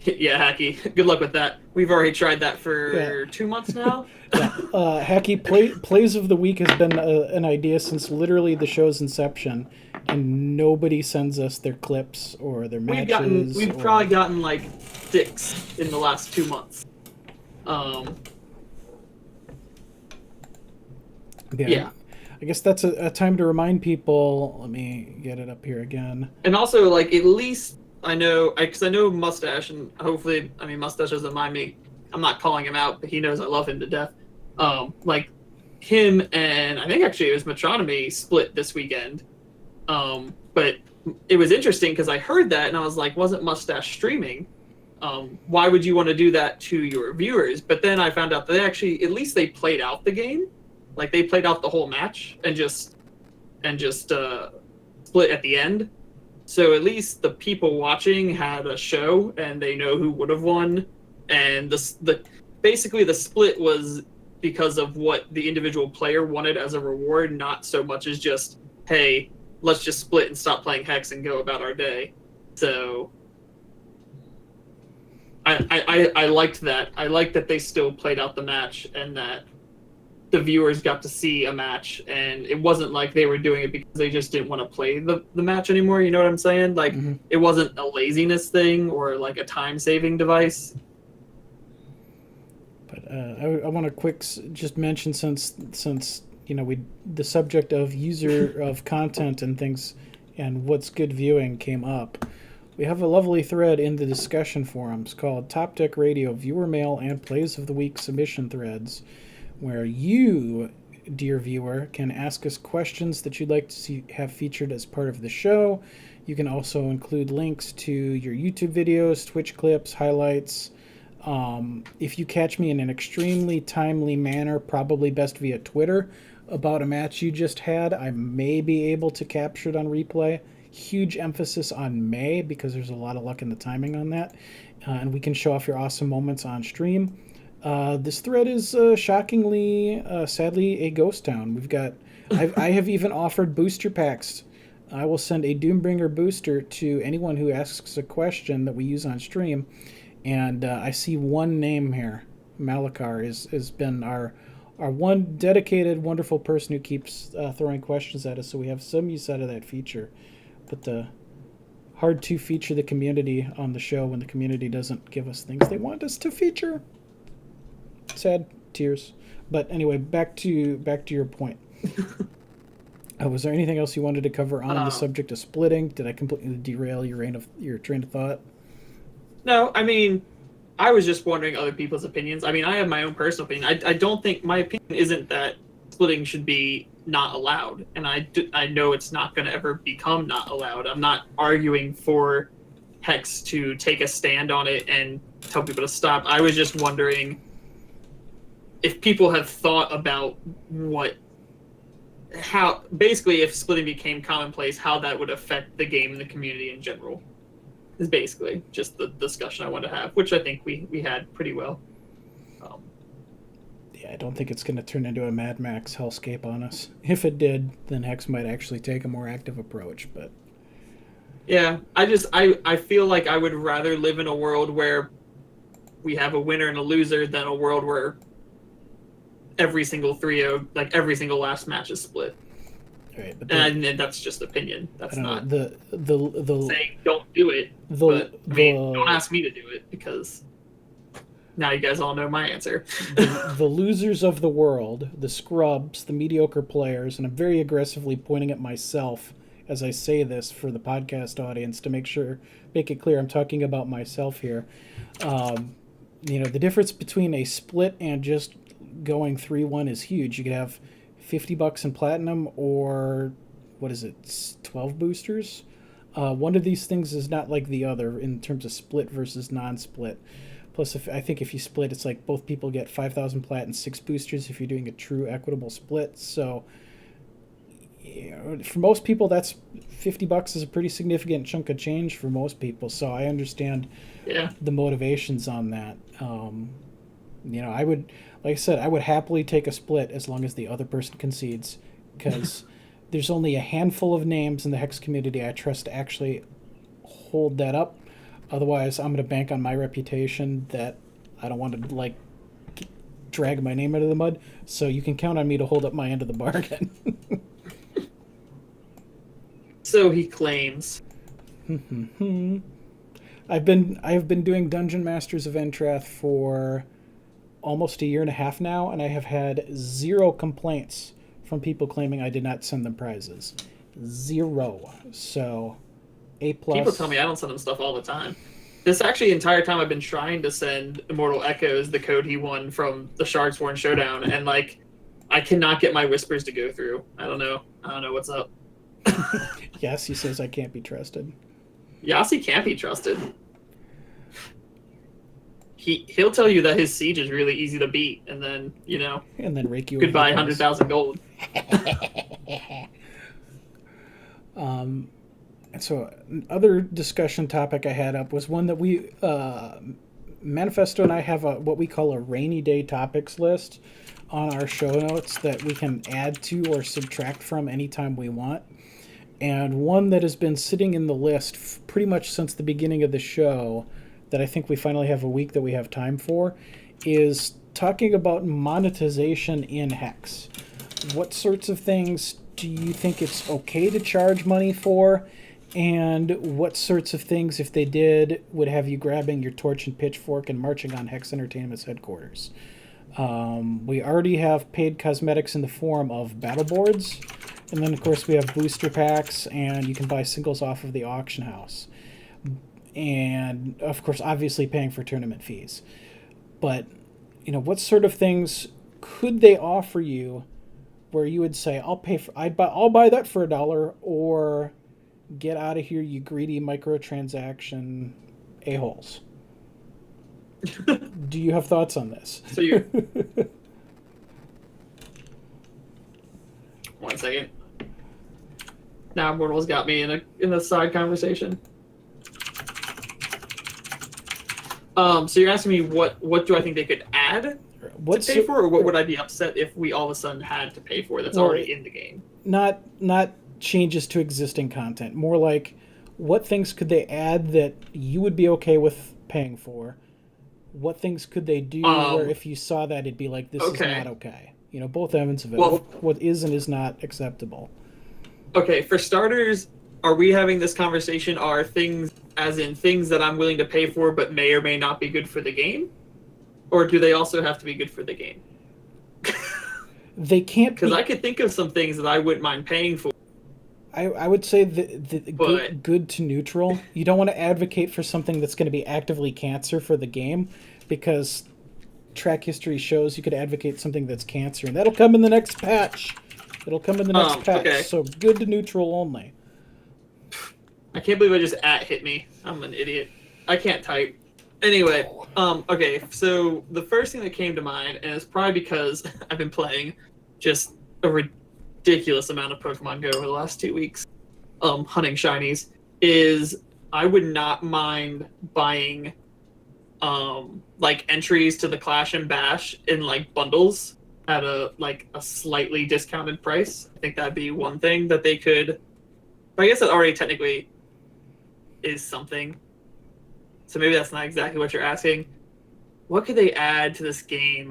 Yeah, Hacky. Good luck with that. We've already tried that for 2 months now. Hacky plays of the week has been an idea since literally the show's inception, and nobody sends us their clips or their matches. We've probably gotten like 6 in the last 2 months. Yeah. I guess that's a time to remind people. Let me get it up here again. And also, like, at least I know, because I know Mustache, and hopefully, I mean, Mustache doesn't mind me. I'm not calling him out, but he knows I love him to death. Like, him and I think actually it was Metronomy split this weekend. But it was interesting because I heard that and I was like, wasn't Mustache streaming? Why would you want to do that to your viewers? But then I found out that they actually, at least they played out the game. Like, they played out the whole match and just split at the end. So at least the people watching had a show and they know who would have won. And basically the split was because of what the individual player wanted as a reward, not so much as just, hey, let's just split and stop playing Hex and go about our day. So I liked that. I liked that they still played out the match and that the viewers got to see a match, and it wasn't like they were doing it because they just didn't want to play the match anymore. You know what I'm saying? Like, It wasn't a laziness thing or like a time-saving device. But I want to just mention since the subject of user of content and things and what's good viewing came up. We have a lovely thread in the discussion forums called Topdeck Radio Viewer Mail and Plays of the Week Submission Threads, where you, dear viewer, can ask us questions that you'd like to have featured as part of the show. You can also include links to your YouTube videos, Twitch clips, highlights. If you catch me in an extremely timely manner, probably best via Twitter, about a match you just had, I may be able to capture it on replay. Huge emphasis on may, because there's a lot of luck in the timing on that. And we can show off your awesome moments on stream. This thread is shockingly, sadly, a ghost town. I have even offered booster packs. I will send a Doombringer booster to anyone who asks a question that we use on stream. And I see one name here. Malakar has been our one dedicated, wonderful person who keeps throwing questions at us. So we have some use out of that feature. But hard to feature the community on the show when the community doesn't give us things they want us to feature. Sad tears. But anyway, back to your point. Was there anything else you wanted to cover on the subject of splitting? Did I completely derail your train of thought? No, I mean, I was just wondering other people's opinions. I mean, I have my own personal opinion. I don't think my opinion isn't that splitting should be not allowed, and I know it's not going to ever become not allowed. I'm not arguing for Hex to take a stand on it and tell people to stop. I was just wondering if people have thought about how basically if splitting became commonplace, how that would affect the game and the community in general. Is basically just the discussion I want to have, which I think we had pretty well. Yeah, I don't think it's going to turn into a Mad Max hellscape on us. If it did, then Hex might actually take a more active approach. But yeah, I feel like I would rather live in a world where we have a winner and a loser than a world where every single 3-0, like every single last match is split. Right, but and that's just opinion. That's not the saying don't do it. But I mean, don't ask me to do it because now you guys all know my answer. the losers of the world, the scrubs, the mediocre players, and I'm very aggressively pointing at myself as I say this for the podcast audience to make it clear I'm talking about myself here. The difference between a split and just going 3-1 is huge. You could have $50 in platinum or what is it, 12 boosters? One of these things is not like the other in terms of split versus non-split. Plus, I think if you split, it's like both people get 5,000 plat and 6 boosters if you're doing a true equitable split. So, for most people, that's $50 is a pretty significant chunk of change for most people. So I understand the motivations on that. I would, like I said, I would happily take a split as long as the other person concedes, because there's only a handful of names in the Hex community I trust to actually hold that up. Otherwise, I'm going to bank on my reputation that I don't want to, like, drag my name out of the mud. So you can count on me to hold up my end of the bargain. So he claims. I've been doing Dungeon Masters of Entrath for almost a year and a half now, and I have had 0 complaints from people claiming I did not send them prizes. 0. So, A+. People tell me I don't send them stuff all the time. This actually entire time I've been trying to send Immortal Echoes the code he won from the Shardsworn Showdown, and like I cannot get my whispers to go through. I don't know what's up. Yassi says I can't be trusted. Yassi can't be trusted. He'll tell you that his siege is really easy to beat, and then and then rake you. Goodbye, 100,000 gold. And so, other discussion topic I had up was one that we Manifesto and I have what we call a rainy day topics list on our show notes that we can add to or subtract from anytime we want. And one that has been sitting in the list pretty much since the beginning of the show, that I think we finally have a week that we have time for, is talking about monetization in Hex. What sorts of things do you think it's okay to charge money for? And what sorts of things, if they did, would have you grabbing your torch and pitchfork and marching on Hex Entertainment's headquarters? We already have paid cosmetics in the form of battle boards. And then, of course, we have booster packs, and you can buy singles off of the auction house. And, of course, obviously paying for tournament fees. But, what sort of things could they offer you where you would say, I'll buy that for $1, or get out of here, you greedy microtransaction a-holes? Do you have thoughts on this? So you. One second. Now Immortal's got me in a side conversation. So you're asking me what do I think they could add to pay for, or what would I be upset if we all of a sudden had to pay for that's already in the game? Not changes to existing content. More like, what things could they add that you would be okay with paying for? What things could they do where if you saw that it'd be like, this is not okay? Both ends of it. Well, what is and is not acceptable. Okay, for starters, are we having this conversation? Are things, as in things that I'm willing to pay for but may or may not be good for the game? Or do they also have to be good for the game? They can't, because I could think of some things that I wouldn't mind paying for. I would say good to neutral. You don't want to advocate for something that's going to be actively cancer for the game, because track history shows you could advocate something that's cancer, and that'll come in the next patch. It'll come in the next patch. Okay. So good to neutral only. I can't believe I just hit me. I'm an idiot. I can't type. Anyway, okay, so the first thing that came to mind, and it's probably because I've been playing just a ridiculous amount of Pokemon Go over the last 2 weeks, hunting shinies, is I would not mind buying like entries to the Clash and Bash in like bundles at a slightly discounted price. I think that'd be one thing that they could, but I guess that already technically is something. So maybe that's not exactly what you're asking. What could they add to this game?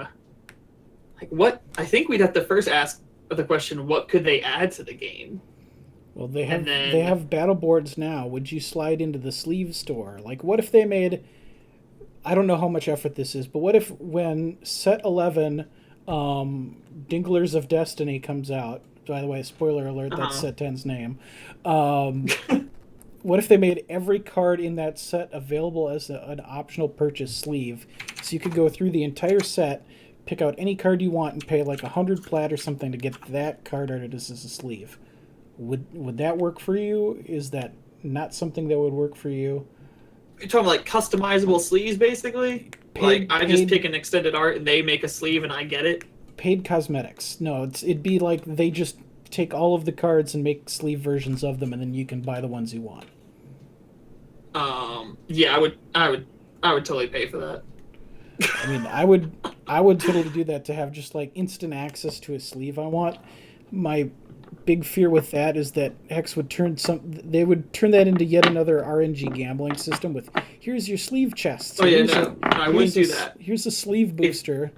Like, what? I think we'd have to first ask the question, what could they add to the game? Well, they have battle boards now. Would you slide into the sleeve store? Like, what if they made, I don't know how much effort this is, but what if when set 11 Dinglers of Destiny comes out, by the way, spoiler alert, that's set 10's name, what if they made every card in that set available as an optional purchase sleeve? So you could go through the entire set, pick out any card you want, and pay like 100 plat or something to get that card out as a sleeve. Would that work for you? Is that not something that would work for you? You're talking like customizable sleeves, basically? I just pick an extended art and they make a sleeve and I get it? Paid cosmetics. No, it'd be like they just take all of the cards and make sleeve versions of them, and then you can buy the ones you want. Yeah, I would totally pay for that. I mean, I would totally do that to have just like instant access to a sleeve I want. my big fear with that is that Hex would they would turn that into yet another RNG gambling system with, here's your sleeve chests. Oh yeah, no, I wouldn't do that. Here's a sleeve booster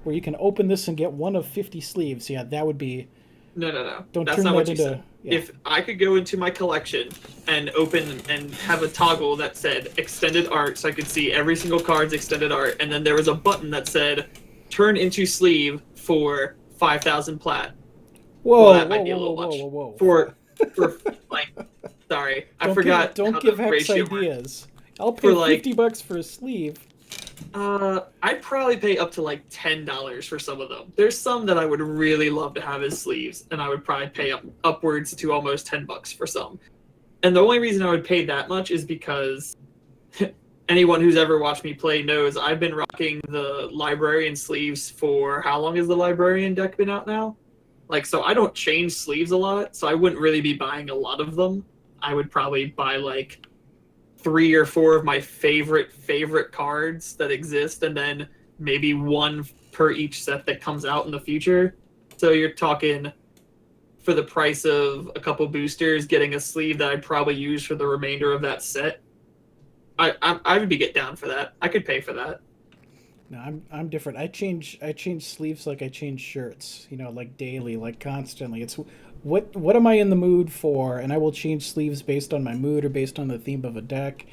where you can open this and get one of 50 sleeves. Yeah, that would be... No. Don't That's turn not that what you into... said. Yeah. If I could go into my collection and open and have a toggle that said extended art, so I could see every single card's extended art, and then there was a button that said turn into sleeve for 5,000 plat. Whoa, For like, sorry, I forgot. Don't give Hex ideas. I'll pay $50 for a sleeve. I'd probably pay up to like $10 for some of them. There's some that I would really love to have as sleeves, and I would probably pay upwards to almost $10 for some. And the only reason I would pay that much is because anyone who's ever watched me play knows I've been rocking the Librarian sleeves for how long has the Librarian deck been out now? Like, so I don't change sleeves a lot, so I wouldn't really be buying a lot of them. I would probably buy like 3 or 4 of my favorite cards that exist, and then maybe 1 per each set that comes out in the future. So you're talking, for the price of a couple boosters, getting a sleeve that I'd probably use for the remainder of that set. I would get down for that. I could pay for that. No, I'm different. I change sleeves like I change shirts. You know, like daily, like constantly. It's what am I in the mood for, and I will change sleeves based on my mood or based on the theme of a deck.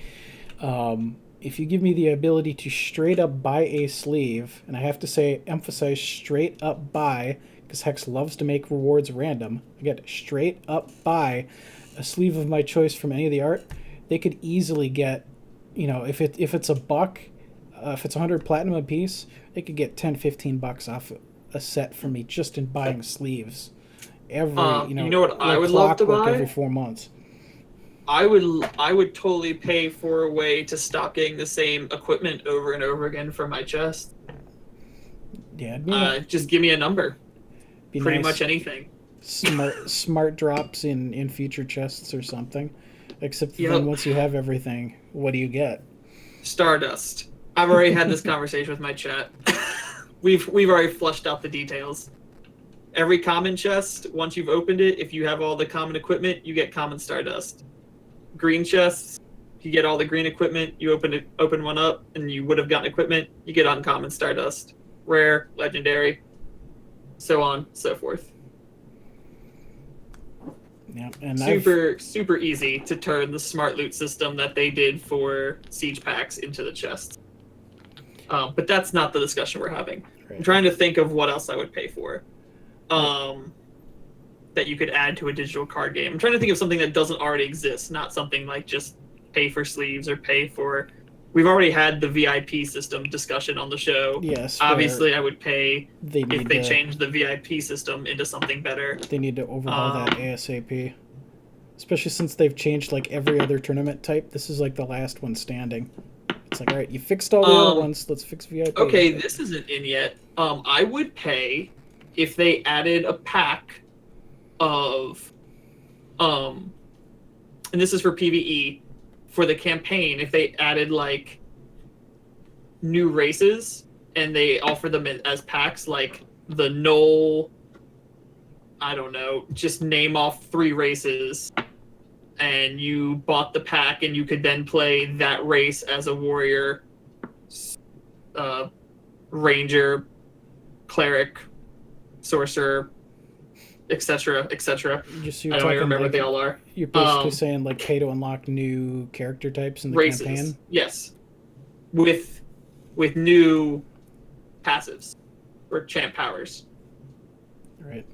If you give me the ability to straight up buy a sleeve, and I have to emphasize straight up buy, because Hex loves to make rewards random. Again, straight up buy a sleeve of my choice from any of the art. They could easily get, you know, if it's a buck. If it's 100 platinum a piece, they could get $10-15 off a set from me just in buying sleeves. Every you know what I would love to buy every 4 months. I would totally pay for a way to stop getting the same equipment over and over again for my chest. Yeah, just give me a number. Pretty nice. Much anything. Smart drops in future chests or something. Except then once you have everything, what do you get? Stardust. I've already had this conversation with my chat. We've already flushed out the details. Every common chest, once you've opened it, if you have all the common equipment, you get common Stardust. Green chests, you get all the green equipment, you open one up, and you would have gotten equipment, you get uncommon Stardust. Rare, legendary, so on, so forth. Yeah, and super easy to turn the smart loot system that they did for siege packs into the chests. But that's not the discussion we're having. Right. I'm trying to think of what else I would pay for. That you could add to a digital card game. I'm trying to think of something that doesn't already exist, not something like just pay for sleeves or pay for... We've already had the VIP system discussion on the show. Yes. Obviously, I would pay if they change the VIP system into something better. They need to overhaul that ASAP. Especially since they've changed like every other tournament type. This is like the last one standing. It's like, all right, you fixed all the other ones. Let's fix VIP. Okay, this isn't in yet. I would pay if they added a pack of, and this is for PvE, for the campaign, if they added like new races and they offer them as packs, like the Knoll, I don't know, just name off 3 races, and you bought the pack and you could then play that race as a warrior, ranger, cleric, sorcerer, etc., etc. I don't even remember what they all are. You're basically saying like pay to unlock new character types in the races, campaign? Yes. With new passives or champ powers. Right.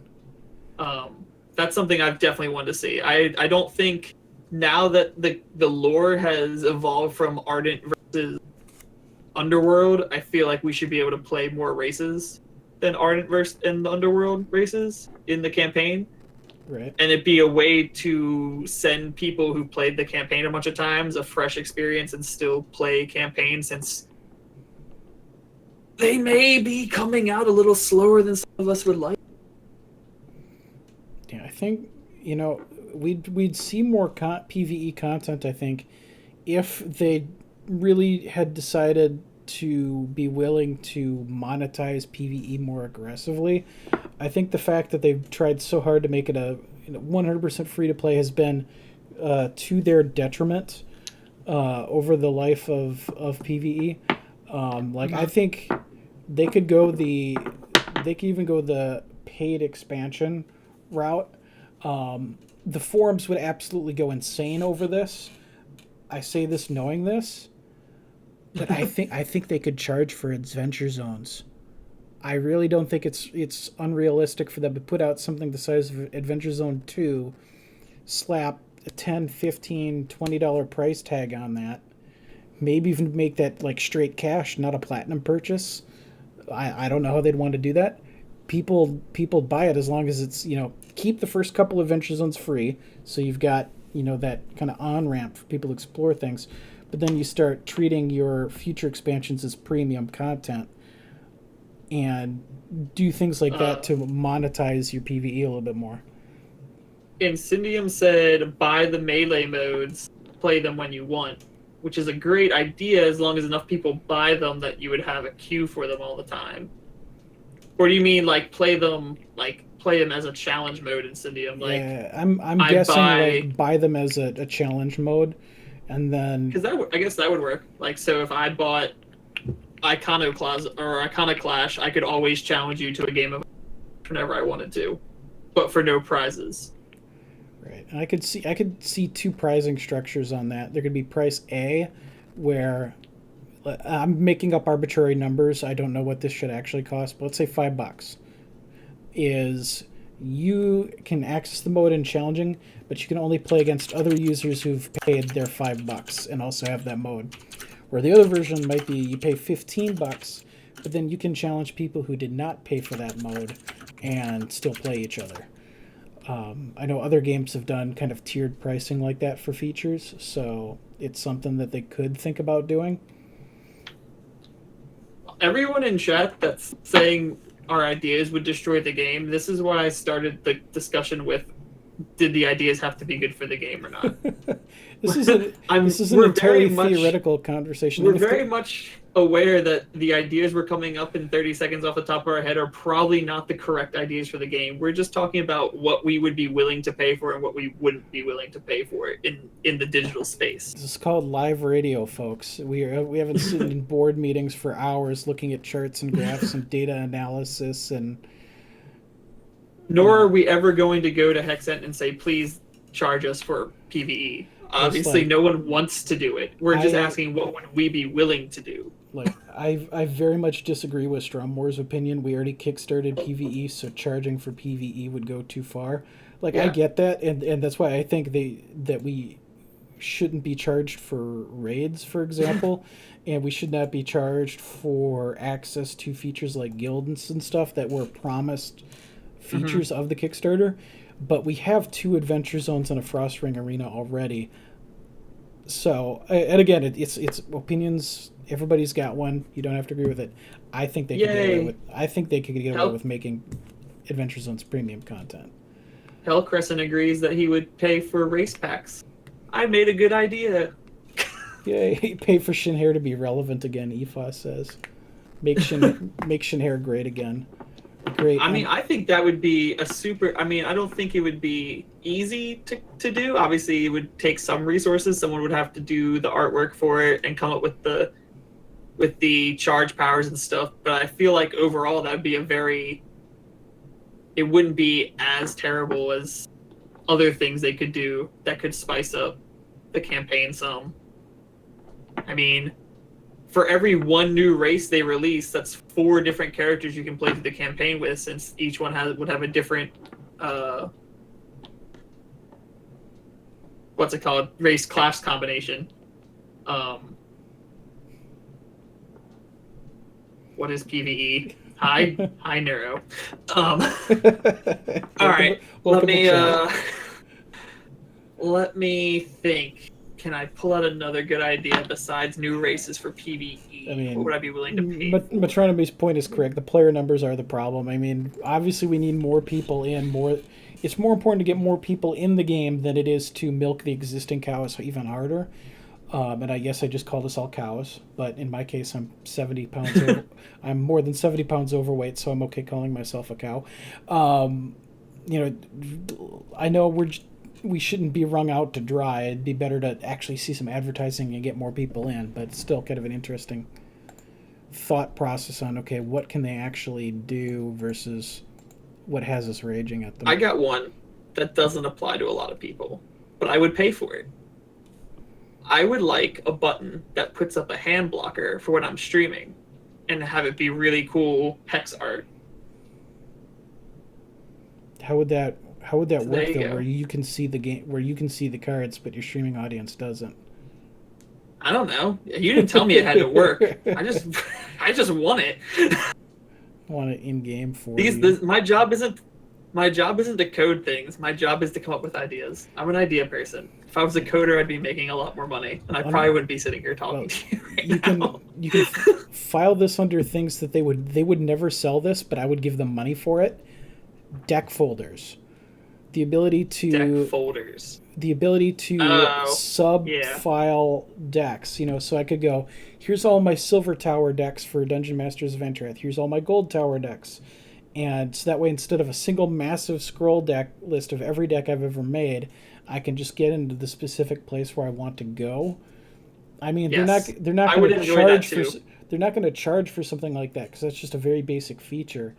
That's something I've definitely wanted to see. I don't think now that the lore has evolved from Ardent versus Underworld, I feel like we should be able to play more races than Ardent versus and the Underworld races in the campaign. Right. And it'd be a way to send people who played the campaign a bunch of times a fresh experience and still play campaign, since they may be coming out a little slower than some of us would like. Yeah, I think, you know, we'd see more PvE content, I think, if they really had decided to be willing to monetize PvE more aggressively. I think the fact that they've tried so hard to make it a 100% free to play has been to their detriment over the life of PvE. I think they could even go the paid expansion route. The forums would absolutely go insane over this. I say this knowing this, but I think they could charge for adventure zones. I really don't think it's unrealistic for them to put out something the size of Adventure Zone 2, slap a $10, $15, $20 price tag on that, maybe even make that like straight cash, not a platinum purchase. I don't know how they'd want to do that. People buy it as long as it's, keep the first couple Adventure Zones free, so you've got, that kind of on-ramp for people to explore things, but then you start treating your future expansions as premium content and do things like that to monetize your PvE a little bit more. Incendium said, buy the melee modes, play them when you want, which is a great idea as long as enough people buy them that you would have a queue for them all the time. Or do you mean play them as a challenge mode, Incendium? Yeah, I'm guessing buy them as a challenge mode, and then because I guess that would work. So if I bought Iconoclash, I could always challenge you to a game of whenever I wanted to, but for no prizes. Right. And I could see two pricing structures on that. There could be price A, where I'm making up arbitrary numbers. I don't know what this should actually cost, but let's say $5 is you can access the mode in challenging, but you can only play against other users who've paid their $5 and also have that mode. Where the other version might be you pay $15, but then you can challenge people who did not pay for that mode and still play each other. I know other games have done kind of tiered pricing like that for features, so it's something that they could think about doing. Everyone in chat that's saying our ideas would destroy the game, this is why I started the discussion with, did the ideas have to be good for the game or not? This is an entirely theoretical conversation. We're very much aware that the ideas we're coming up in 30 seconds off the top of our head are probably not the correct ideas for the game. We're just talking about what we would be willing to pay for and what we wouldn't be willing to pay for in the digital space. This is called live radio, folks. We haven't sat in board meetings for hours looking at charts and graphs and data analysis and... Nor are we ever going to go to Hexent and say, please charge us for PvE. Obviously, no one wants to do it. We're just asking, what would we be willing to do? I very much disagree with Strommore's opinion. We already kickstarted PvE, so charging for PvE would go too far. I get that, and that's why I think that we shouldn't be charged for raids, for example, and we should not be charged for access to features like guilds and stuff that were promised features of the Kickstarter. But we have 2 adventure zones and a Frost Ring arena already. So, and again, it's opinions. Everybody's got one. You don't have to agree with it. I think they could get away with. I think they could get away with making adventure zones premium content. Hellcrescent agrees that he would pay for race packs. I made a good idea. Yay! Pay for Shinhair to be relevant again. Efa says, make Shinhair great again. Great. I think that would be a super... I don't think it would be easy to do. Obviously, it would take some resources. Someone would have to do the artwork for it and come up with the charge powers and stuff. But I feel like overall that would be it wouldn't be as terrible as other things they could do that could spice up the campaign some. For every one new race they release, that's 4 different characters you can play through the campaign with, since each one would have a different race class combination. What is PvE? High narrow. All right. Let me think. Can I pull out another good idea besides new races for PvE? What would I be willing to pay? But Metronomy's point is correct. The player numbers are the problem. Obviously we need more people in. It's more important to get more people in the game than it is to milk the existing cows even harder. And I guess I just called us all cows, but in my case, I'm 70 pounds. I'm more than 70 pounds overweight, so I'm okay calling myself a cow. You know, I know we shouldn't be wrung out to dry. It'd be better to actually see some advertising and get more people in, but it's still kind of an interesting thought process on, okay, what can they actually do versus what has us raging at them. I got one that doesn't apply to a lot of people, but I would pay for it. I would like a button that puts up a hand blocker for when I'm streaming and have it be really cool hex art. How would that work though, go. where you can see the game, where you can see the cards, but your streaming audience doesn't? I don't know. You didn't tell me it had to work. I just want it. Want it in game for you. My job isn't to code things. My job is to come up with ideas. I'm an idea person. If I was a coder, I'd be making a lot more money, and I probably wouldn't be sitting here talking to you right now. You can file this under things that they would never sell this, but I would give them money for it. Deck folders, the ability to sub-file decks. You know, so I could go, here's all my Silver Tower decks for Dungeon Masters of Entrath. Here's all my Gold Tower decks. And so that way, instead of a single massive scroll deck list of every deck I've ever made, I can just get into the specific place where I want to go. I mean, yes. they're not going to charge for something like that, because that's just a very basic feature.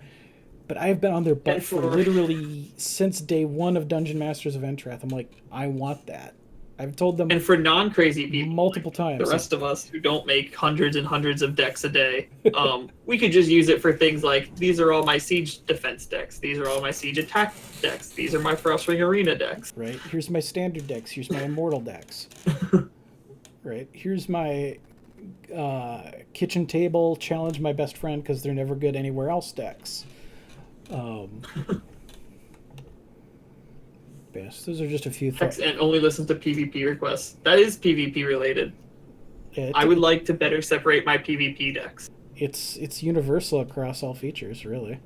But I've been on their butt for literally since day one of Dungeon Masters of Entrath. I'm like, I want that. I've told them. And for non-crazy people, multiple times, the rest of us who don't make hundreds and hundreds of decks a day, we could just use it for things like, these are all my siege defense decks. These are all my siege attack decks. These are my Frostwing Arena decks. Right. Here's my standard decks. Here's my Immortal decks. Right. Here's my kitchen table challenge my best friend because they're never good anywhere else decks. Yes, those are just a few thoughts. And only listen to PvP requests. That is PvP related. I would like to better separate my PvP decks. It's universal across all features, really.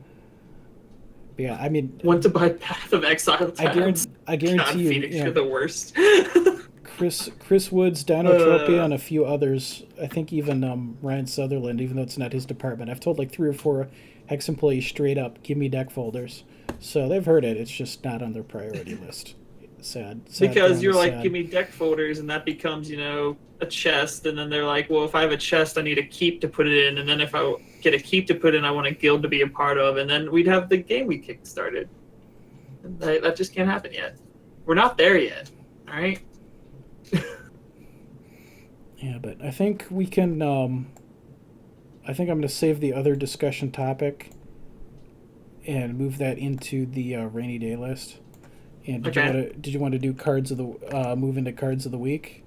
But yeah, I mean, want to buy Path of Exile tabs. I guarantee God, you, Phoenix, you're the worst. Chris Woods, Dinotropia, and a few others. I think even Ryan Sutherland, even though it's not his department. I've told like 3 or 4 Hex employees straight up, give me deck folders. So they've heard it. It's just not on their priority list. Sad because you're like, give me deck folders, and that becomes, you know, a chest. And then they're like, well, if I have a chest, I need a keep to put it in. And then if I get a keep to put in, I want a guild to be a part of. And then we'd have the game we kickstarted. That just can't happen yet. We're not there yet. All right? Yeah, but I think we can... I think I'm going to save the other discussion topic and move that into the rainy day list. And did you want to do cards of the move into cards of the week?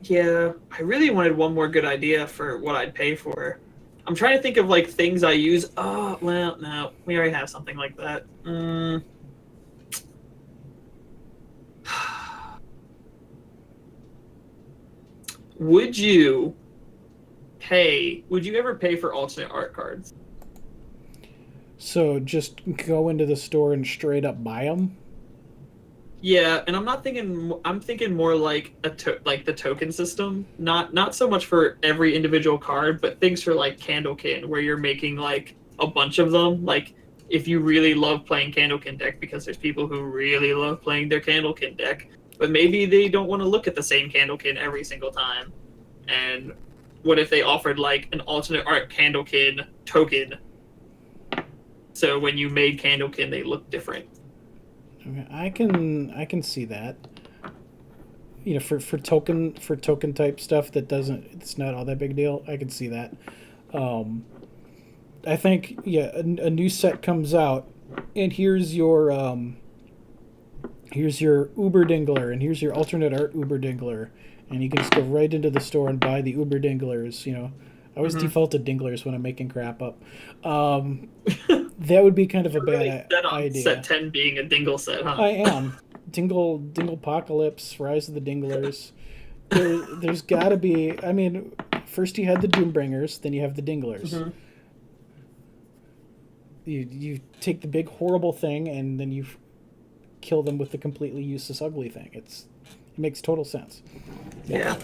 Yeah, I really wanted one more good idea for what I'd pay for. I'm trying to think of like things I use. Oh, well, no, we already have something like that. Would you ever pay for alternate art cards? So just go into the store and straight up buy them? Yeah, and I'm thinking more like like the token system, not so much for every individual card, but things for like Candlekin, where you're making like a bunch of them. Like if you really love playing Candlekin deck, because there's people who really love playing their Candlekin deck, but maybe they don't want to look at the same Candlekin every single time. And what if they offered like an alternate art Candlekin token? So when you made Candlekin, they look different. Okay, I can see that. You know, for token type stuff it's not all that big deal. I can see that. I think a new set comes out, and here's your Uber Dingler, and here's your alternate art Uber Dingler, and you can just go right into the store and buy the Uber Dinglers. You know, I always default to Dinglers when I'm making crap up. That would be kind of a bad idea. Set 10 being a Dingle set, huh? I am. Dingle Apocalypse, Rise of the Dinglers. There's got to be. I mean, first you had the Doombringers, then you have the Dinglers. Mm-hmm. You take the big horrible thing, and then you kill them with the completely useless ugly thing. It makes total sense. Yeah.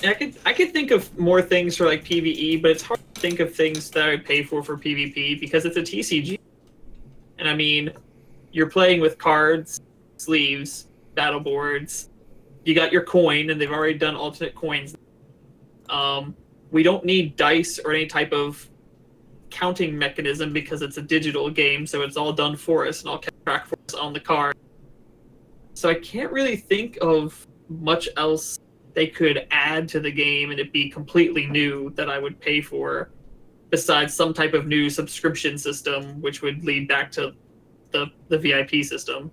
I could think of more things for like PvE, but it's hard to think of things that I would pay for PvP because it's a TCG. And I mean, you're playing with cards, sleeves, battle boards. You got your coin, and they've already done alternate coins. We don't need dice or any type of counting mechanism because it's a digital game, so it's all done for us and all kept track for us on the card. So I can't really think of much else they could add to the game and it be completely new that I would pay for, besides some type of new subscription system, which would lead back to the VIP system.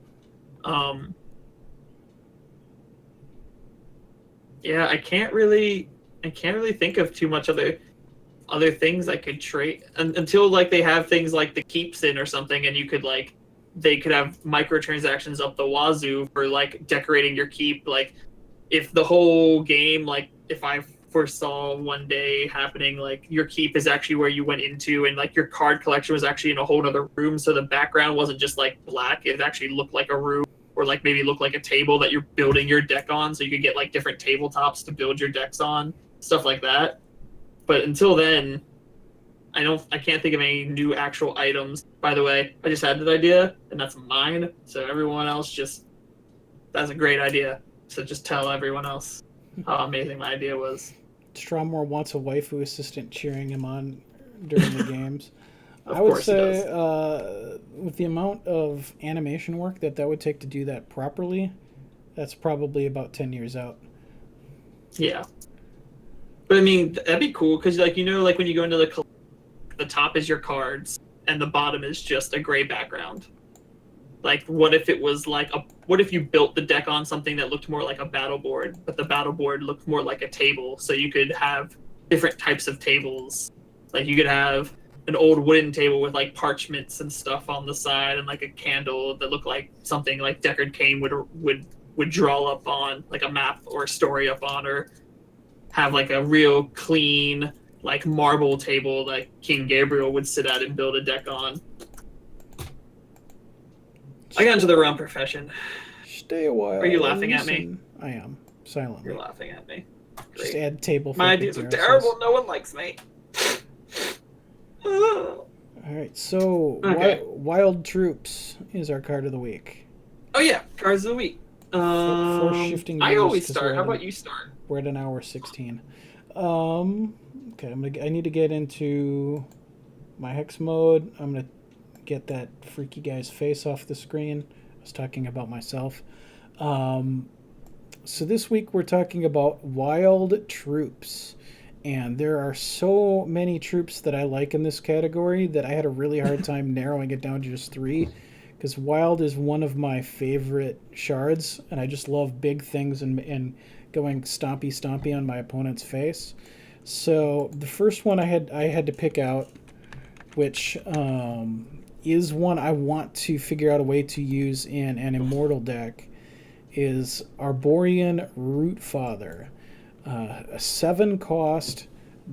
Yeah, I can't really think of too much other things I could trade until like they have things like the keeps in or something, and you could like they could have microtransactions up the wazoo for like decorating your keep. Like if the whole game, like if I foresaw one day happening, like your keep is actually where you went into, and like your card collection was actually in a whole other room, so the background wasn't just like black; it actually looked like a room, or like maybe look like a table that you're building your deck on, so you could get like different tabletops to build your decks on, stuff like that. But until then, I can't think of any new actual items. By the way, I just had that idea, and that's mine. So everyone else that's a great idea. So just tell everyone else how amazing my idea was. Stromore wants a waifu assistant cheering him on during the games. Of I would course say, he does. with the amount of animation work that would take to do that properly, that's probably about 10 years out. Yeah. But I mean, that'd be cool because, like, like when you go into the top is your cards and the bottom is just a gray background. Like, what if it was like what if you built the deck on something that looked more like a battle board, but the battle board looked more like a table, so you could have different types of tables. Like you could have an old wooden table with like parchments and stuff on the side, and like a candle that looked like something like Deckard Cain would draw up on, like a map or a story up on, or have like a real clean like marble table that King Gabriel would sit at and build a deck on. I got into the wrong profession. Stay a while. Are you laughing at me? I am, silently. You're laughing at me. Great. Just add table. My ideas are terrible. No one likes me. All right, so Okay. Wild Troops is our card of the week. Oh yeah, cards of the week. Force shifting. I always start. How about you start? We're at an hour 16. Okay, I need to get into my hex mode. I'm gonna get that freaky guy's face off the screen. I was talking about myself. So this week we're talking about Wild Troops. And there are so many troops that I like in this category that I had a really hard time narrowing it down to just 3. Because Wild is one of my favorite shards, and I just love big things and going stompy on my opponent's face. So the first one I had to pick out, which is one I want to figure out a way to use in an Immortal deck, is Arborean Rootfather. A 7-cost,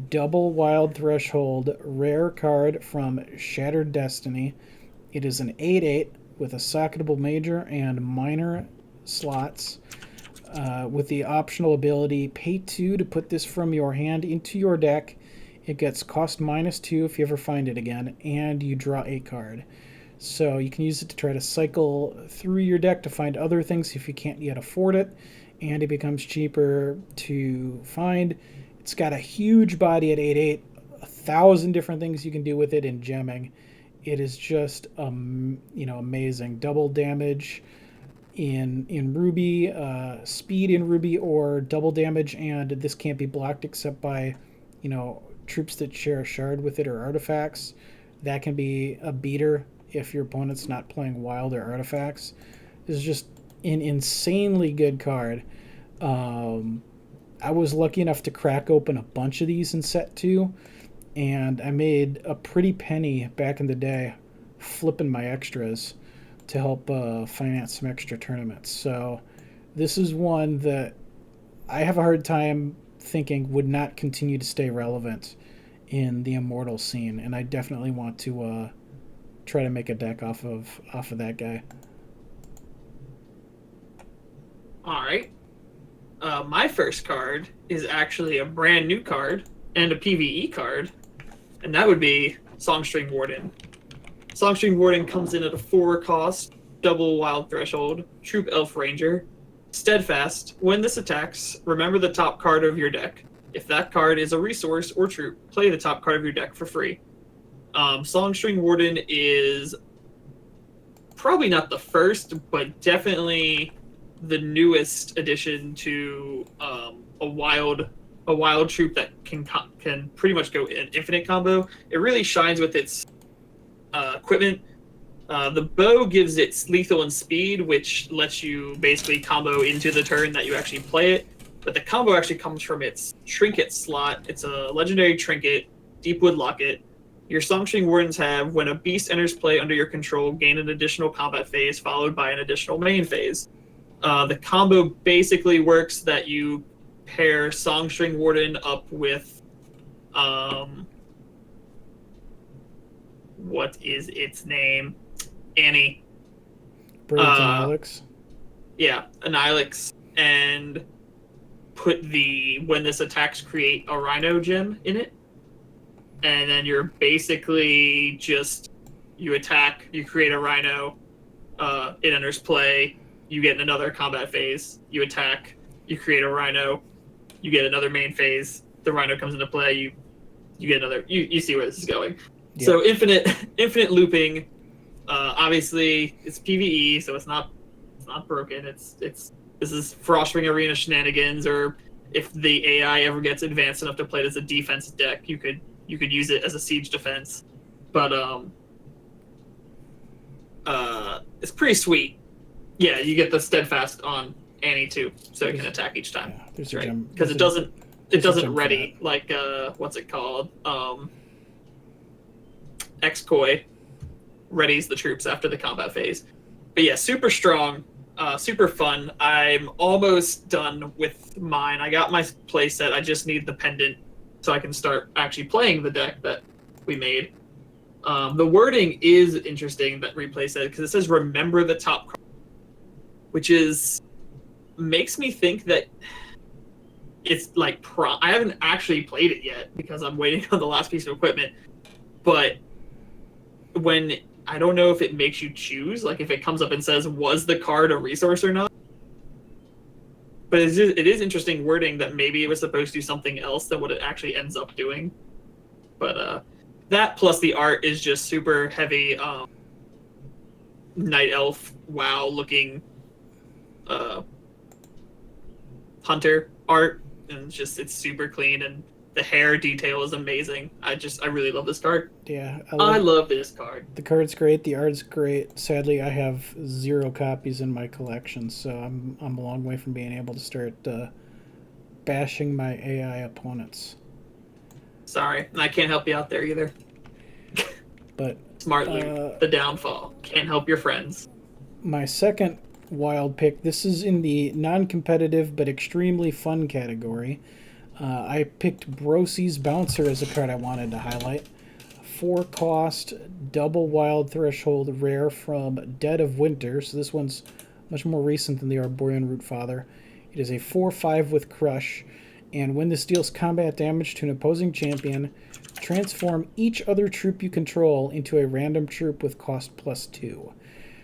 double wild threshold, rare card from Shattered Destiny. It is an 8/8 with a socketable major and minor slots, with the optional ability, pay 2 to put this from your hand into your deck. It gets cost -2 if you ever find it again, and you draw a card. So you can use it to try to cycle through your deck to find other things if you can't yet afford it, and it becomes cheaper to find. It's got a huge body at 8/8, 1,000 different things you can do with it in gemming. It is just amazing. Double damage in Ruby, speed in Ruby, or double damage, and this can't be blocked except by troops that share a shard with it or artifacts. That can be a beater if your opponent's not playing wild or artifacts. This is just an insanely good card. I was lucky enough to crack open a bunch of these in set 2, and I made a pretty penny back in the day flipping my extras to help finance some extra tournaments. So this is one that I have a hard time thinking would not continue to stay relevant in the Immortal scene, and I definitely want to try to make a deck off of that guy. All right. my first card is actually a brand new card and a PvE card, and that would be Songstring Warden. Songstring Warden comes in at a 4 cost, double wild threshold, troop elf ranger, steadfast. When this attacks, remember the top card of your deck. If that card is a resource or troop, play the top card of your deck for free. Songstring Warden is probably not the first, but definitely the newest addition to a wild troop that can pretty much go in infinite combo. It really shines with its equipment. The bow gives it lethal and speed, which lets you basically combo into the turn that you actually play it. But the combo actually comes from its trinket slot. It's a legendary trinket, Deepwood Locket. Your Songstring Wardens have, when a beast enters play under your control, gain an additional combat phase followed by an additional main phase. The combo basically works that you pair Songstring Warden up with what is its name? Annie. Birds and Alex. Yeah, an Ilex, and put when this attacks, create a Rhino gem in it. And then you're basically just, you attack, you create a Rhino, it enters play, you get another combat phase, you attack, you create a Rhino, you get another main phase, the Rhino comes into play, you get another, you see where this is going. Yeah. So infinite looping. Obviously it's PvE, so it's not broken. This is Frostring Arena shenanigans, or if the AI ever gets advanced enough to play it as a defense deck, you could use it as a siege defense. But it's pretty sweet. Yeah, you get the steadfast on Annie too, so it can attack each time. Yeah, right? Because it doesn't ready like what's it called? X-Koi readies the troops after the combat phase. But yeah, super strong, super fun. I'm almost done with mine. I got my playset. I just need the pendant so I can start actually playing the deck that we made. The wording is interesting that Replay said, because it says remember the top card, which makes me think that it's like I haven't actually played it yet because I'm waiting on the last piece of equipment. But when I don't know if it makes you choose, like if it comes up and says was the card a resource or not. But it is interesting wording that maybe it was supposed to do something else than what it actually ends up doing. But that plus the art is just super heavy night elf WoW looking hunter art, and it's super clean, and the hair detail is amazing. I really love this card. Yeah, I love this card. The card's great. The art's great. Sadly, I have 0 copies in my collection, so I'm a long way from being able to start bashing my AI opponents. Sorry, I can't help you out there either. But smartly, the downfall. Can't help your friends. My second wild pick. This is in the non-competitive but extremely fun category. I picked Brosi's Bouncer as a card I wanted to highlight. 4 cost, double wild threshold, rare from Dead of Winter. So this one's much more recent than the Arborean Rootfather. It is a 4/5 with Crush, and when this deals combat damage to an opposing champion, transform each other troop you control into a random troop with cost +2.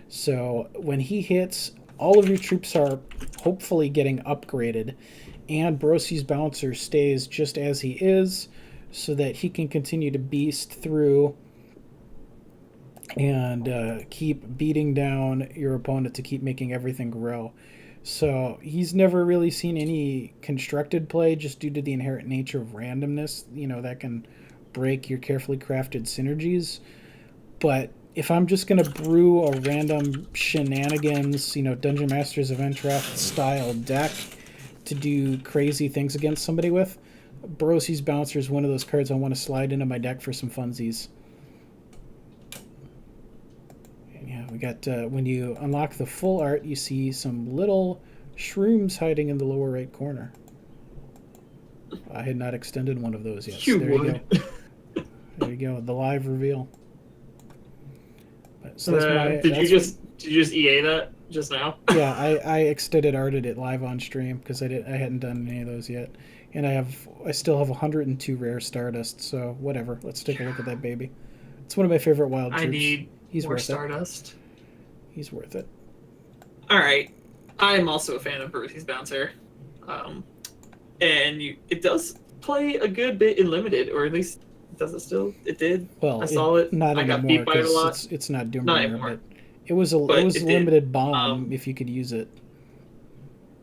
So when he hits, all of your troops are hopefully getting upgraded, and Brosi's Bouncer stays just as he is so that he can continue to beast through and keep beating down your opponent to keep making everything grow. So he's never really seen any constructed play just due to the inherent nature of randomness, that can break your carefully crafted synergies. But if I'm just going to brew a random shenanigans, Dungeon Masters of Entrath style deck to do crazy things against somebody with, Brosi's Bouncer is one of those cards I want to slide into my deck for some funsies. And yeah, we got, when you unlock the full art, you see some little shrooms hiding in the lower right corner. I had not extended one of those yet. So there you go. There you go, the live reveal. So that's did you just EA that? just now. Yeah, I extended arted it live on stream because I hadn't done any of those yet, and I still have 102 rare Stardust. So whatever, let's take a look at that baby. It's one of my favorite wild I troops. need He's more worth Stardust. He's worth it. All right, I am also a fan of Brosi's Bouncer, and it does play a good bit in limited, or at least does it still? It did. Well, I saw it. Not I got anymore beat by it a lot. because it's not Not Doombringer, anymore. but it was a limited bomb if you could use it.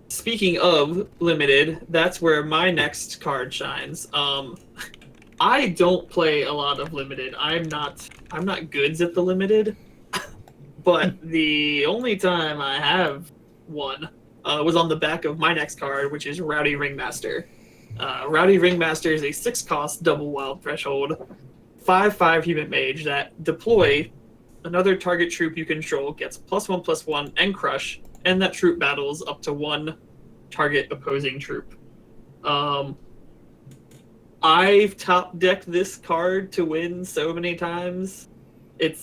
Speaking of limited, that's where my next card shines. I don't play a lot of limited. I'm not goods at the limited, but the only time I have one was on the back of my next card, which is Rowdy Ringmaster. Rowdy Ringmaster is a 6-cost double wild threshold, 5/5 human mage that deploy another target troop you control gets +1/+1 and crush, and that troop battles up to one target opposing troop. I've top decked this card to win so many times. I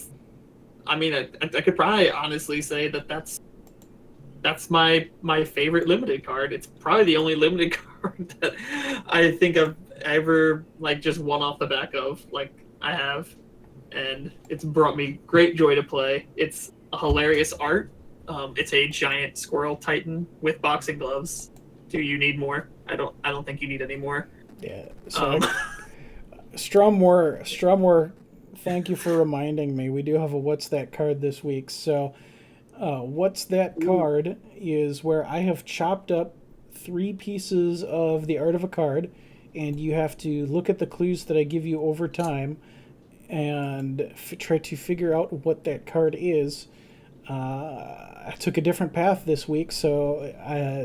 could probably honestly say that's my favorite limited card. It's probably the only limited card that I think I've ever just won off the back of. I have, and it's brought me great joy to play. It's a hilarious art. It's a giant squirrel titan with boxing gloves. Do you need more? I don't think you need any more. Yeah. So Stromore, thank you for reminding me. We do have a What's That card this week. So What's That card is where I have chopped up 3 pieces of the art of a card, and you have to look at the clues that I give you over time and try to figure out what that card is. I took a different path this week, so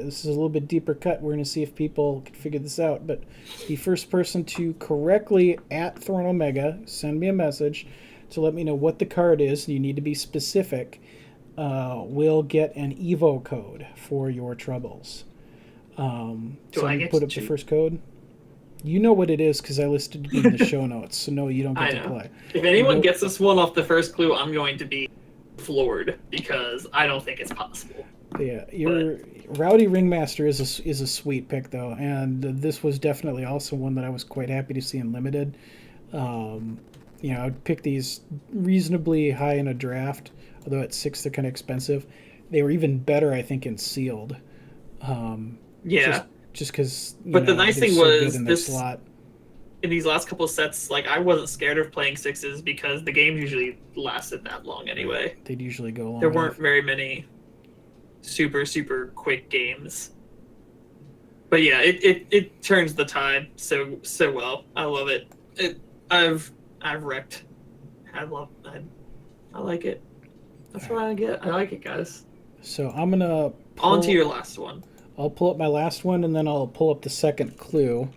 this is a little bit deeper cut. We're going to see if people can figure this out. But the first person to correctly at Thrawn Omega send me a message to let me know what the card is. You need to be specific. Will get an Evo code for your troubles. Do I get put to up the choose? first code? You know what it is because I listed it in the show notes. So no, you don't get to play. If anyone gets this one off the first clue, I'm going to be floored because I don't think it's possible. Yeah, Rowdy Ringmaster is a sweet pick though, and this was definitely also one that I was quite happy to see in limited. I'd pick these reasonably high in a draft, although at 6 they're kind of expensive. They were even better, I think, in sealed. Just because. But the nice thing was this slot. In these last couple of sets, I wasn't scared of playing 6s because the games usually lasted that long anyway. They'd usually go long. There weren't very many super, super quick games. But yeah, it turns the tide so well. I love it. I've wrecked. I like it. That's what I get. I like it, guys. So I'm gonna on to your last one. I'll pull up my last one and then I'll pull up the second clue.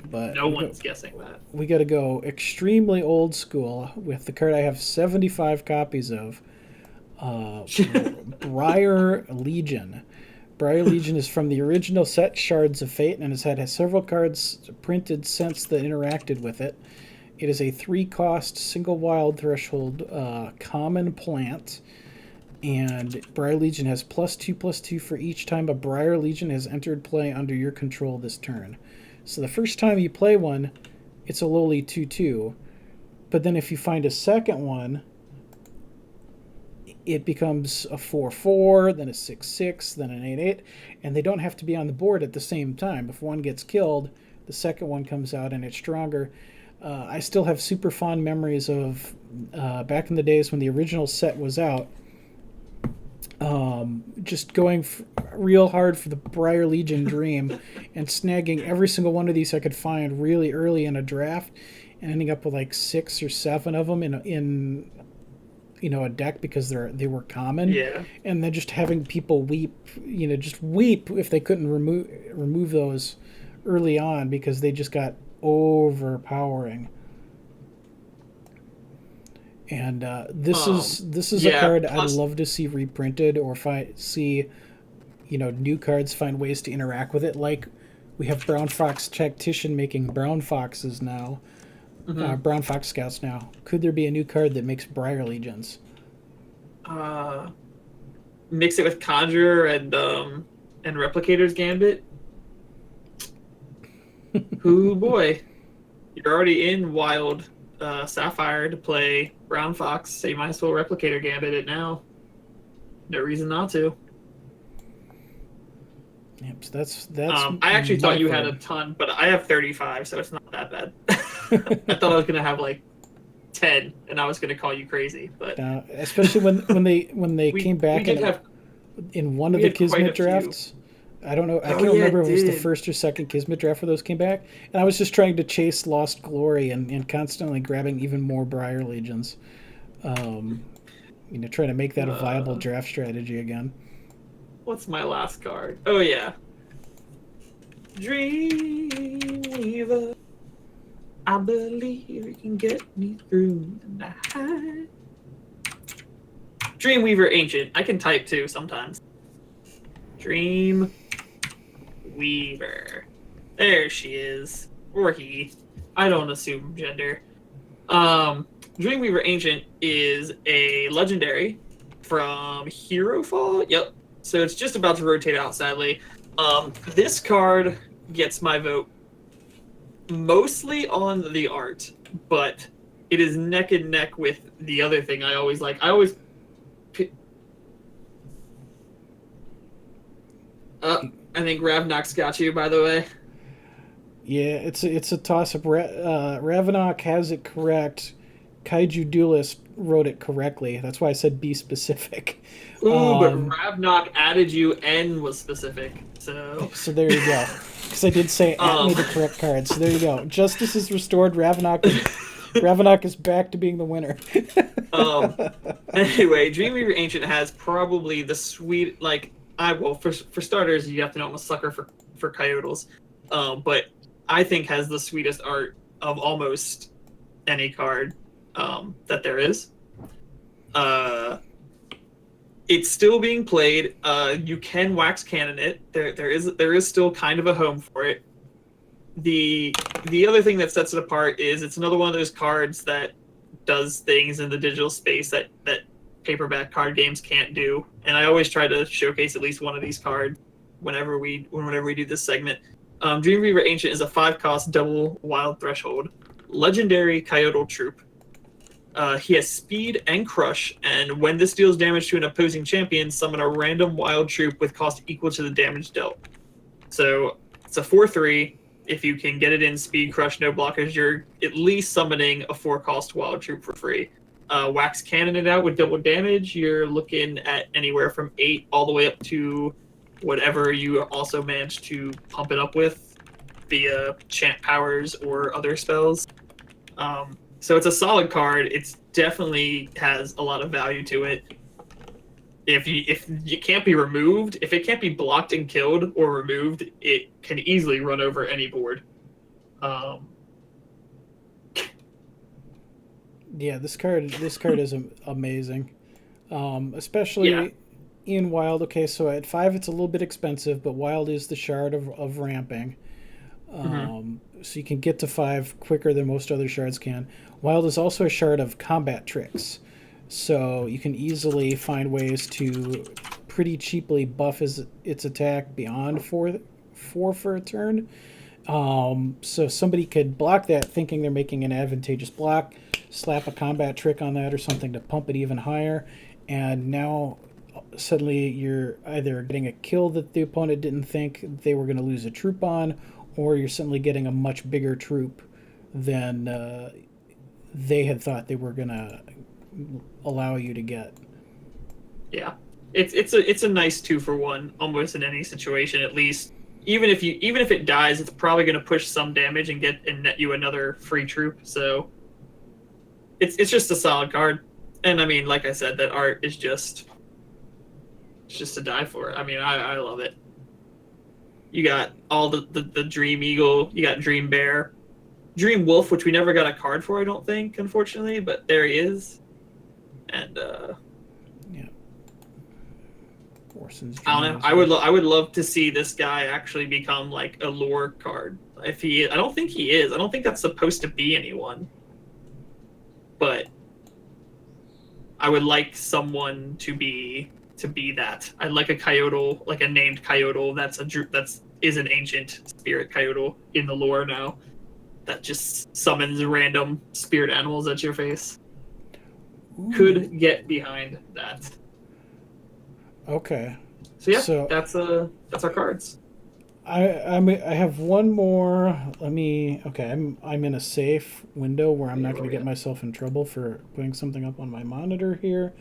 But no one's guessing that. We got to go extremely old school with the card I have 75 copies of. Briar Legion. Briar Legion is from the original set Shards of Fate and has had several cards printed since that interacted with it. It is a 3-cost single wild threshold common plant. And Briar Legion has +2/+2 for each time a Briar Legion has entered play under your control this turn. So the first time you play one, it's a lowly 2/2. But then if you find a second one, it becomes a 4/4, then a 6/6, then an 8/8. And they don't have to be on the board at the same time. If one gets killed, the second one comes out and it's stronger. I still have super fond memories of back in the days when the original set was out. Just going real hard for the Briar Legion dream and snagging every single one of these I could find really early in a draft and ending up with 6 or 7 of them in a deck because they were common. Yeah. And then just having people weep if they couldn't remove those early on because they just got overpowering. And this is a card I'd love to see reprinted or see, new cards find ways to interact with it. Like we have Brown Fox Tactician making Brown Foxes now, Brown Fox Scouts now. Could there be a new card that makes Briar Legions? mix it with Conjurer and Replicator's Gambit. Ooh boy, you're already in Wild Sapphire to play Brown Fox, so you might as well Replicator Gambit it now. No reason not to. Yep, so that's. I actually thought you had a ton, but I have 35, so it's not that bad. I thought I was gonna have like 10, and I was gonna call you crazy, but especially when they came back in one of the Kismet drafts. I don't know. I can't remember if it was the first or second Kismet draft where those came back, and I was just trying to chase Lost Glory and constantly grabbing even more Briar Legions. Trying to make that a viable draft strategy again. What's my last card? Oh yeah, Dreamweaver. I believe you can get me through the night. Dreamweaver Ancient. I can type too sometimes. Dreamweaver. There she is. Or he. I don't assume gender. Dreamweaver Ancient is a legendary from Hero Fall. Yep. So it's just about to rotate out, sadly. This card gets my vote mostly on the art, but it is neck and neck with the other thing I always like. I think Ravnok's got you, by the way. Yeah, it's a toss-up. Ravnok has it correct. Kaiju Duelist wrote it correctly. That's why I said be specific. Ooh, but Ravnok added you and was specific. So there you go. Because I did say add me the correct card. So there you go. Justice is restored. Ravnok is back to being the winner. Anyway, Dreamweaver Ancient has probably the sweet for starters, you have to know I'm a sucker for coyotals. But I think has the sweetest art of almost any card that there is. It's still being played. You can wax cannon it. There is still kind of a home for it. The other thing that sets it apart is it's another one of those cards that does things in the digital space that paperback card games can't do. And I always try to showcase at least one of these cards whenever we do this segment. Dreamweaver Ancient is a 5-cost double wild threshold legendary coyotal troop. He has speed and crush, and when this deals damage to an opposing champion, summon a random wild troop with cost equal to the damage dealt. So it's a 4/3. If you can get it in speed, crush, no blockers, you're at least summoning a 4-cost wild troop for free. Wax cannon it out with double damage, you're looking at anywhere from 8 all the way up to whatever you also manage to pump it up with via chant powers or other spells. So it's a solid card. It's definitely has a lot of value to it. If you can't be removed, if it can't be blocked and killed or removed, it can easily run over any board. Yeah, this card is amazing, especially in Wild. Okay, so at 5 it's a little bit expensive, but Wild is the shard of ramping. So you can get to 5 quicker than most other shards can. Wild is also a shard of combat tricks, so you can easily find ways to pretty cheaply buff its attack beyond 4 for a turn. So somebody could block that thinking they're making an advantageous block, slap a combat trick on that or something to pump it even higher, and now suddenly you're either getting a kill that the opponent didn't think they were going to lose a troop on, or you're suddenly getting a much bigger troop than they had thought they were going to allow you to get. Yeah, it's a nice 2-for-1 almost in any situation. At least even if it dies, it's probably going to push some damage and net you another free troop. So it's just a solid card. And I mean, like I said, that art is just to die for. I mean, I love it. You got all the Dream Eagle, you got Dream Bear, Dream Wolf, which we never got a card for, I don't think, unfortunately, but there he is. And yeah, I don't know. I would love to see this guy actually become like a lore card. I don't think he is. I don't think that's supposed to be anyone. But I would like someone to be that. I'd like a coyote, like a named coyote that's is an ancient spirit coyote in the lore now, that just summons random spirit animals at your face. Ooh. Could get behind that. Okay. So yeah, that's our cards. I have one more. I'm in a safe window where I'm not going to get myself in trouble for putting something up on my monitor here.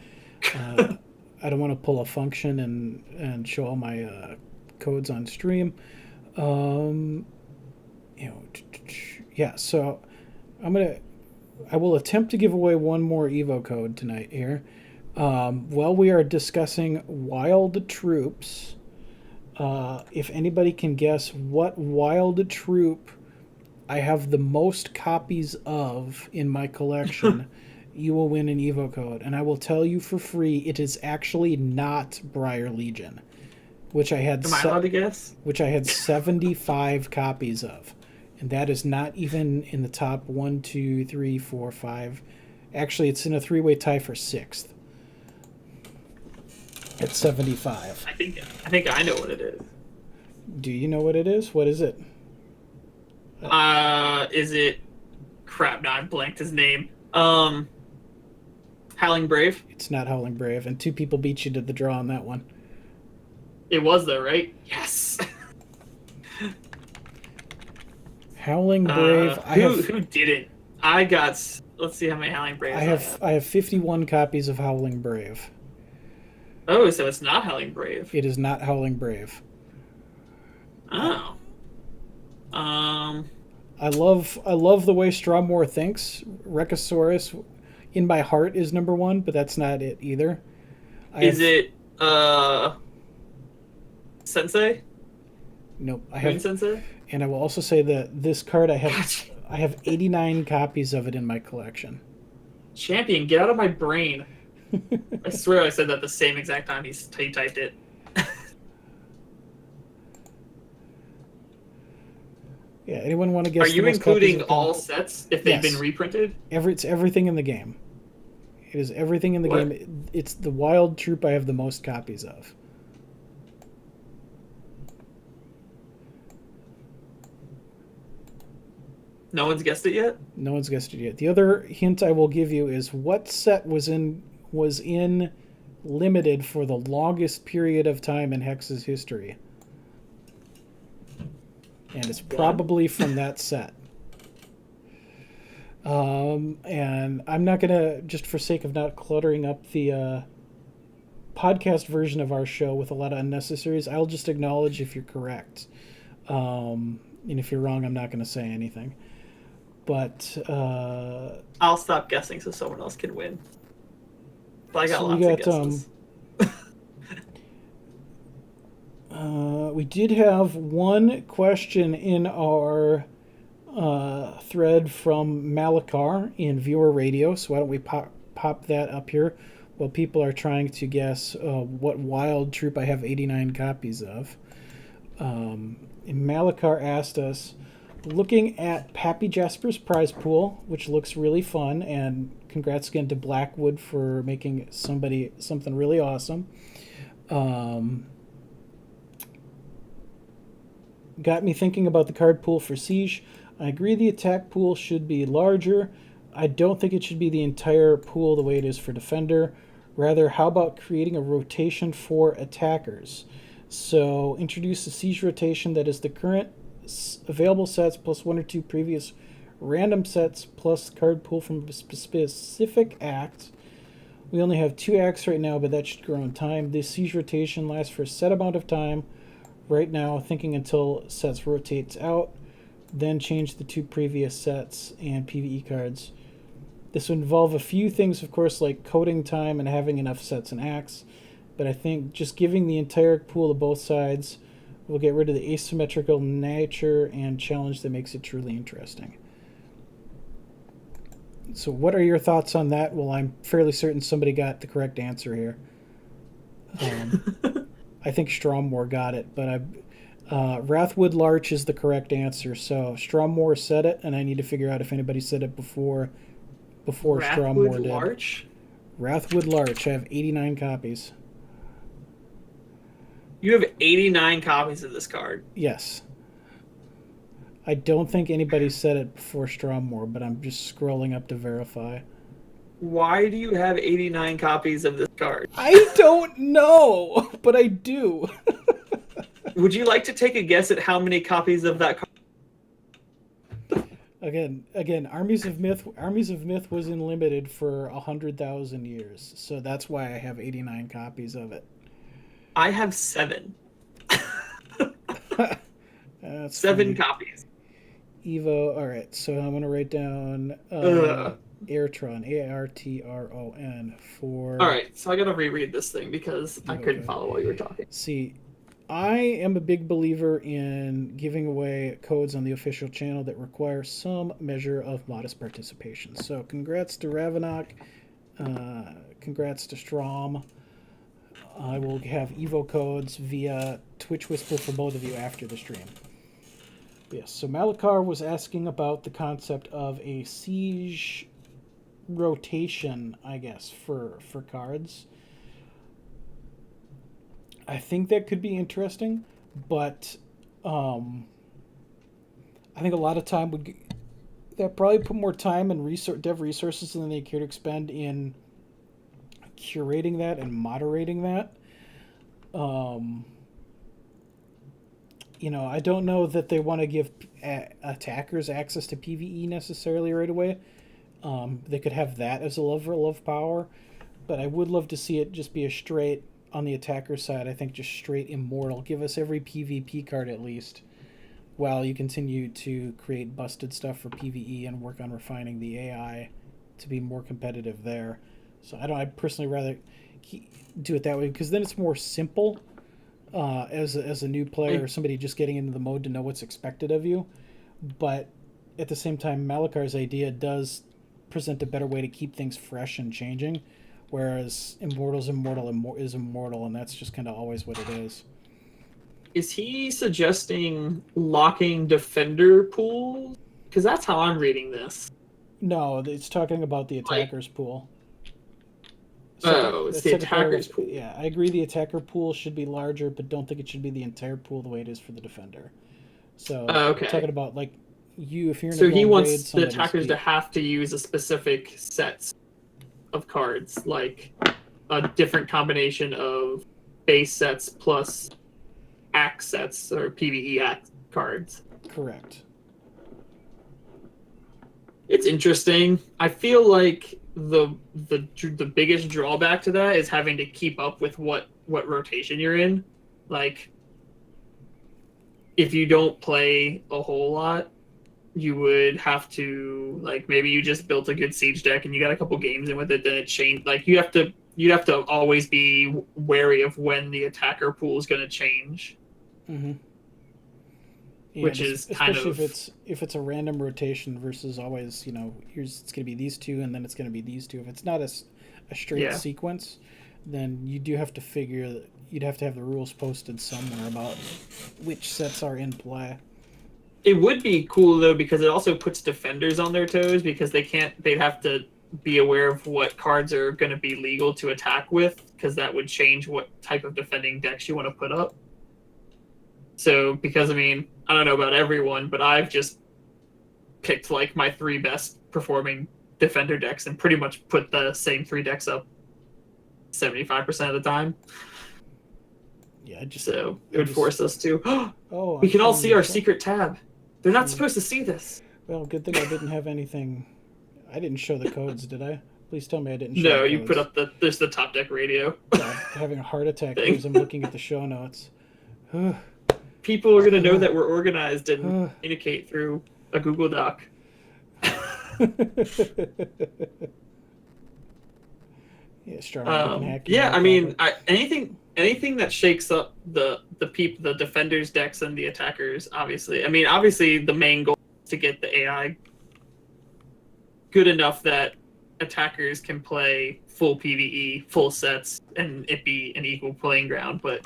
I don't want to pull a function and show all my codes on stream. Yeah. So I will attempt to give away one more Evo code tonight here. While we are discussing wild troops, if anybody can guess what wild troop I have the most copies of in my collection, you will win an Evo code. And I will tell you for free, it is actually not Briar Legion, which I had. Am I allowed to guess? Which I had 75 copies of, and that is not even in the top 1, 2, 3, 4, 5. Actually, it's in a three-way tie for 6th. At 75. I think I know what it is. Do you know what it is? What is it? Is it? Crap! Now I blanked his name. Howling Brave. It's not Howling Brave, and 2 people beat you to the draw on that one. It was though, right? Yes. Howling Brave. Who did it? I got. Let's see how many Howling Braves I have 51 copies of Howling Brave. Oh, so it's not Howling Brave. It is not Howling Brave. Oh. I love the way Strawmore thinks. Rekosaurus, in my heart, is number 1, but that's not it either. Is it Sensei? Nope. Green Sensei? And I will also say that this card I have 89 copies of it in my collection. Champion, get out of my brain. I swear I said that the same exact time he typed it. Yeah, anyone want to guess? Are you including all sets if they've been reprinted? It's everything in the game. It is everything in the game. It's the wild troop I have the most copies of. No one's guessed it yet? No one's guessed it yet. The other hint I will give you is what set was in limited for the longest period of time in Hex's history. And it's probably from that set. And I'm not going to, just for sake of not cluttering up the podcast version of our show with a lot of unnecessaries, I'll just acknowledge if you're correct. And if you're wrong, I'm not going to say anything. But I'll stop guessing so someone else can win. But I got lots of guesses. We did have one question in our thread from Malakar in Viewer Radio, so why don't we pop that up here while people are trying to guess what wild troop I have 89 copies of. Malakar asked us, looking at Pappy Jasper's prize pool, which looks really fun, and congrats again to Blackwood for making something really awesome. Got me thinking about the card pool for Siege. I agree the attack pool should be larger. I don't think it should be the entire pool the way it is for Defender. Rather, how about creating a rotation for attackers? So introduce a Siege rotation that is the current available sets plus 1 or 2 previous random sets plus card pool from a specific act. We only have 2 acts right now, but that should grow in time. This Siege rotation lasts for a set amount of time. Right now, thinking until sets rotates out, then change the 2 previous sets and PvE cards. This would involve a few things, of course, like coding time and having enough sets and acts, but I think just giving the entire pool to both sides will get rid of the asymmetrical nature and challenge that makes it truly interesting. So what are your thoughts on that? Well, I'm fairly certain somebody got the correct answer here. I think Stromore got it, but Wrathwood Larch is the correct answer. So Stromore said it, and I need to figure out if anybody said it before Stromore did. Larch? Wrathwood Larch. I have 89 copies. You have 89 copies of this card. Yes. I don't think anybody said it before Strawmore, but I'm just scrolling up to verify. Why do you have 89 copies of this card? I don't know, but I do. Would you like to take a guess at how many copies of that card? Again, Armies of Myth was in limited for 100,000 years, so that's why I have 89 copies of it. I have 7. That's 7 funny. copies. Evo. All right, so I'm gonna write down Airtron, ARTRON for. All right, so I gotta reread this thing because I couldn't Okay. follow while you were talking. See, I am a big believer in giving away codes on the official channel that require some measure of modest participation. So congrats to Ravenok, congrats to Strom. I will have Evo codes via Twitch Whisper for both of you after the stream. Yes, so Malakar was asking about the concept of a siege rotation, I guess, for cards. I think that could be interesting, but I think a lot of time that probably put more time and dev resources than they care to expend in curating that and moderating that. I don't know that they want to give attackers access to PvE necessarily right away. They could have that as a level of power, but I would love to see it just be a straight, on the attacker side, I think just straight Immortal. Give us every PvP card at least, while you continue to create busted stuff for PvE and work on refining the AI to be more competitive there. So I'd personally rather do it that way, because then it's more simple as a new player or somebody just getting into the mode to know what's expected of you. But at the same time, Malakar's idea does present a better way to keep things fresh and changing, whereas Immortal's immortal, and that's just kind of always what it is. Is he suggesting locking defender pools? Because that's how I'm reading this. No, it's talking about the attacker's pool. It's the attacker's pool. Yeah, I agree the attacker pool should be larger, but don't think it should be the entire pool the way it is for the defender. So Okay. talking about if you're in so a he wants raid, the attackers to have to use a specific set of cards, like a different combination of base sets plus axe sets or PvE axe cards. Correct. It's interesting. I feel like the biggest drawback to that is having to keep up with what rotation you're in. Like, if you don't play a whole lot, you would have to, like, maybe you just built a good siege deck and you got a couple games in with it, then it changed. Like, you'd have to always be wary of when the attacker pool is going to change. Mm-hmm. Yeah, which is kind of, especially if it's a random rotation versus always, it's going to be these two and then it's going to be these two. If it's not a straight sequence, then you do have to figure that you'd have to have the rules posted somewhere about which sets are in play. It would be cool though, because it also puts defenders on their toes, because they'd have to be aware of what cards are going to be legal to attack with, because that would change what type of defending decks you want to put up. So, because, I don't know about everyone, but I've just picked, like, my 3 best performing defender decks and pretty much put the same 3 decks up 75% of the time. Yeah, it would force us to... Oh, we can all see our secret tab. They're not supposed to see this. Well, good thing I didn't have anything... I didn't show the codes, did I? Please tell me I didn't show No, the you codes. put up there's the Topdeck radio. I'm having a heart attack because I'm looking at the show notes. People are going to know that we're organized and communicate through a Google Doc. Anything that shakes up the defenders' decks and the attackers, obviously. Obviously the main goal is to get the AI good enough that attackers can play full PvE, full sets, and it be an equal playing ground. But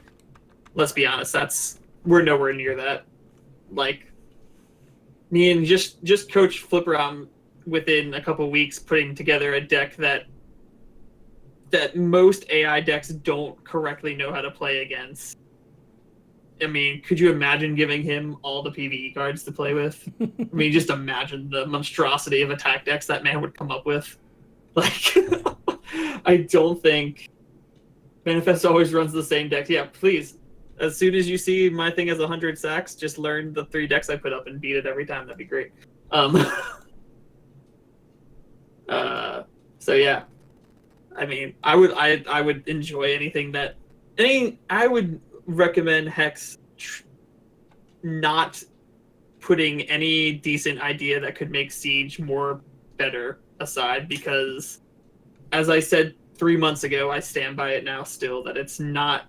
let's be honest, we're nowhere near that. Like, me and just Coach Flipper, within a couple weeks putting together a deck that that most AI decks don't correctly know how to play against. I mean, could you imagine giving him all the PvE cards to play with? I mean, just imagine the monstrosity of attack decks that man would come up with. Like, I don't think Manifesto always runs the same decks. Yeah, please. As soon as you see my thing as 100 sacks, just learn the 3 decks I put up and beat it every time. That'd be great. So yeah, I mean, I would enjoy anything that I would recommend Hex not putting any decent idea that could make Siege more better aside, because as I said 3 months ago, I stand by it now still, that it's not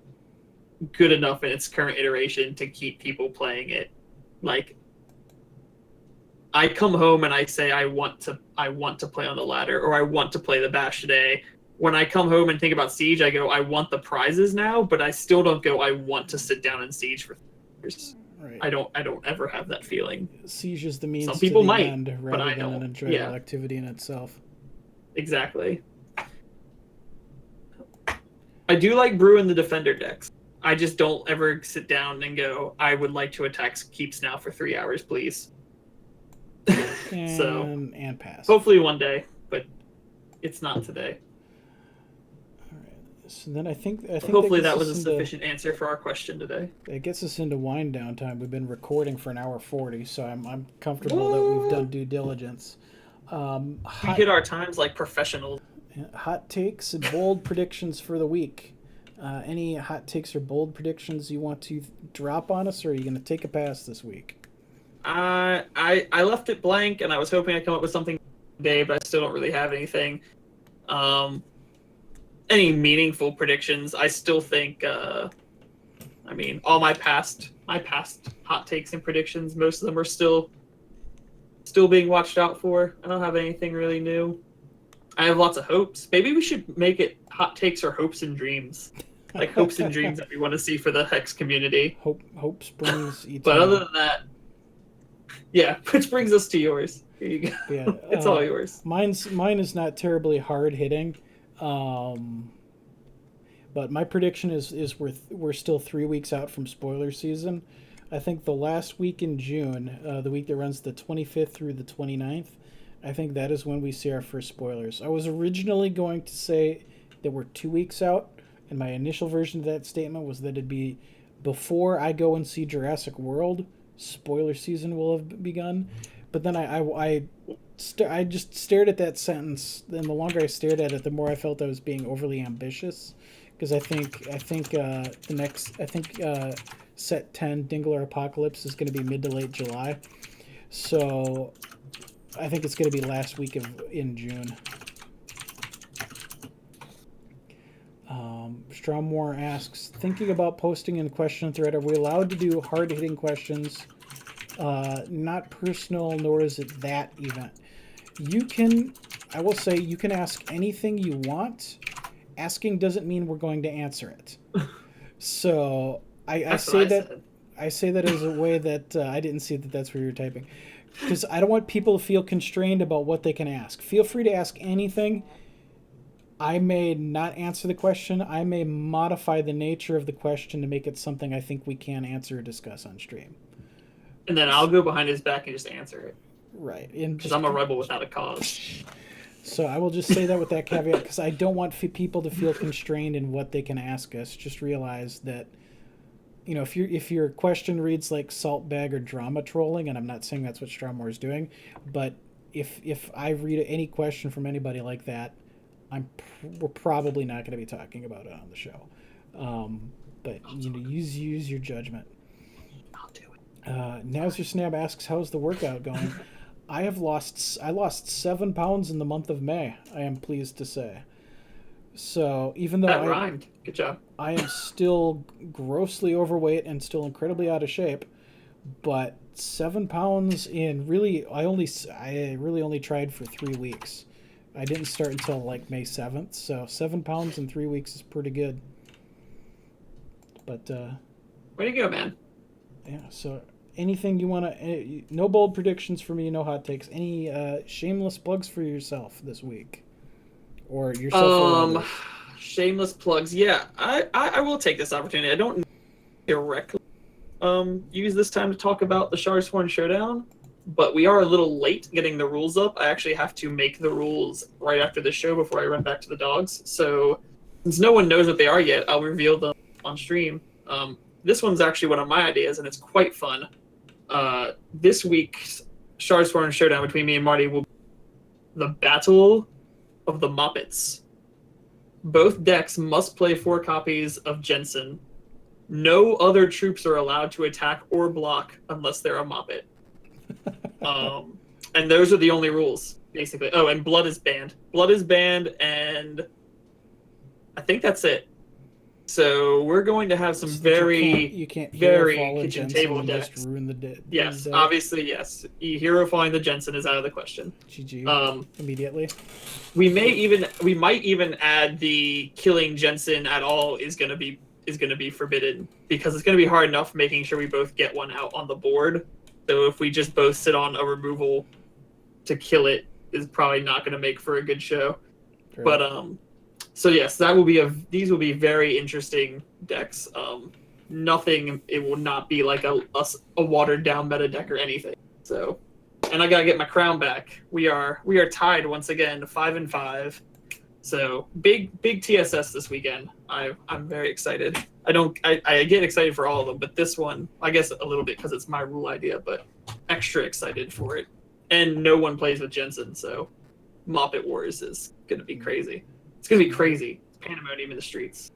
good enough in its current iteration to keep people playing it. Like, I come home and I say I want to play on the ladder, or I want to play the bash today. When I come home and think about Siege, I go, I want the prizes now, but I still don't go, I want to sit down and Siege for years. Right. I don't ever have that feeling. Siege is the means Some people to the might, end rather than an enjoyable activity in itself. Exactly. I do like brewing the defender decks. I just don't ever sit down and go, I would like to attack Keeps now for 3 hours, please. And pass. Hopefully one day, but it's not today. All right. So then I think hopefully that was a sufficient answer for our question today. It gets us into wind down time. We've been recording for an hour 40, so I'm comfortable that we've done due diligence. We hit our times like professionals. Hot takes and bold predictions for the week. Any hot takes or bold predictions you want to drop on us, or are you going to take a pass this week? I left it blank, and I was hoping I'd come up with something today, but I still don't really have anything. Any meaningful predictions? I still think. I mean, all my past hot takes and predictions, most of them are still being watched out for. I don't have anything really new. I have lots of hopes. Maybe we should make it hot takes or hopes and dreams. Like hopes and dreams that we want to see for the Hex community. Hope springs eternal. But other than that, yeah, which brings us to yours. Here you go. Yeah, it's all yours. Mine is not terribly hard hitting, but my prediction is we're still 3 weeks out from spoiler season. I think the last week in June, the week that runs the 25th through the 29th, I think that is when we see our first spoilers. I was originally going to say that we're 2 weeks out, and my initial version of that statement was that it'd be before I go and see Jurassic World, spoiler season will have begun. But then I just stared at that sentence, and the longer I stared at it, the more I felt I was being overly ambitious, because I think set 10 Dingler Apocalypse is going to be mid to late July, so I think it's going to be last week in June. Stromwar asks, thinking about posting in question thread, are we allowed to do hard-hitting questions? Not personal, nor is it that event. I will say, you can ask anything you want. Asking doesn't mean we're going to answer it. So I say that as a way that I didn't see that that's where you're typing. Because I don't want people to feel constrained about what they can ask. Feel free to ask anything. I may not answer the question. I may modify the nature of the question to make it something I think we can answer or discuss on stream. And then I'll go behind his back and just answer it. Right. Because I'm a rebel without a cause. So I will just say that with that caveat, because I don't want people to feel constrained in what they can ask us. Just realize that, you know, if your question reads like salt bag or drama trolling, and I'm not saying that's what Stromwar is doing, but if I read any question from anybody like that, we're probably not going to be talking about it on the show. But you know, use your judgment. I'll do it. Now's Your Snab asks, how's the workout going? I lost 7 pounds in the month of May, I am pleased to say. So even though that rhymed. Good job. I am still grossly overweight and still incredibly out of shape, but 7 pounds in I really only tried for 3 weeks. I didn't start until like May 7th, so 7 pounds in 3 weeks is pretty good. But way to go, man. Yeah, so anything you want to... no bold predictions for me, no hot takes. Any shameless plugs for yourself this week? Or yourself or others? Shameless plugs. Yeah, I will take this opportunity. I don't directly use this time to talk about the Sharsworn Showdown, but we are a little late getting the rules up. I actually have to make the rules right after the show before I run back to the dogs. So since no one knows what they are yet, I'll reveal them on stream. This one's actually one of my ideas, and it's quite fun. This week's Sharsworn Showdown between me and Marty will be the Battle of the Moppets. Both decks must play 4 copies of Jensen. No other troops are allowed to attack or block unless they're a Moppet. And those are the only rules, basically. Oh, and blood is banned. Blood is banned, and I think that's it. So we're going to have some you can't very follow kitchen Jensen table and decks. just ruin the Yes, the obviously, yes. Hero flying the Jensen is out of the question. GG. Immediately. We might even add the killing Jensen at all is gonna be forbidden, because it's gonna be hard enough making sure we both get one out on the board. So if we just both sit on a removal to kill it, is probably not gonna make for a good show. Sure. But so yes, these will be very interesting decks. It will not be like a watered down meta deck or anything. So, and I gotta get my crown back. We are tied once again, 5-5. So big TSS this weekend. I'm very excited. I get excited for all of them, but this one, I guess a little bit because it's my rule idea, but extra excited for it. And no one plays with Jensen, so Moppet Wars is gonna be crazy. It's gonna be crazy. Pandemonium in the streets.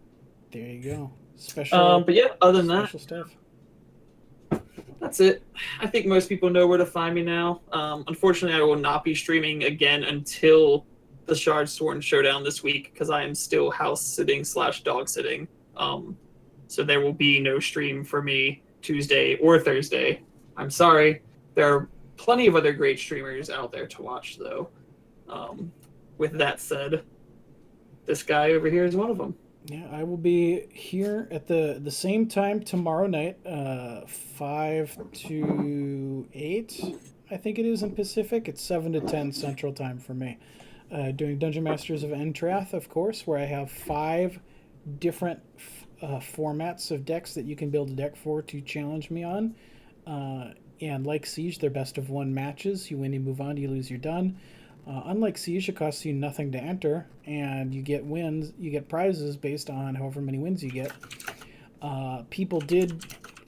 There you go. Special. But yeah, other than that, special stuff. that's it. I think most people know where to find me now. Unfortunately, I will not be streaming again until the Sharsworn Showdown this week, because I am still house sitting / dog sitting. So there will be no stream for me Tuesday or Thursday. I'm sorry. There are plenty of other great streamers out there to watch, though. With that said, this guy over here is one of them. Yeah, I will be here at the same time tomorrow night, 5 to 8, I think it is in Pacific. It's 7 to 10 Central Time for me. Doing Dungeon Masters of Entrath, of course, where I have 5 different formats of decks that you can build a deck for to challenge me on. And like Siege, they're best of 1 matches. You win, you move on, you lose, you're done. Unlike Siege, it costs you nothing to enter, and you get wins. You get prizes based on however many wins you get. People did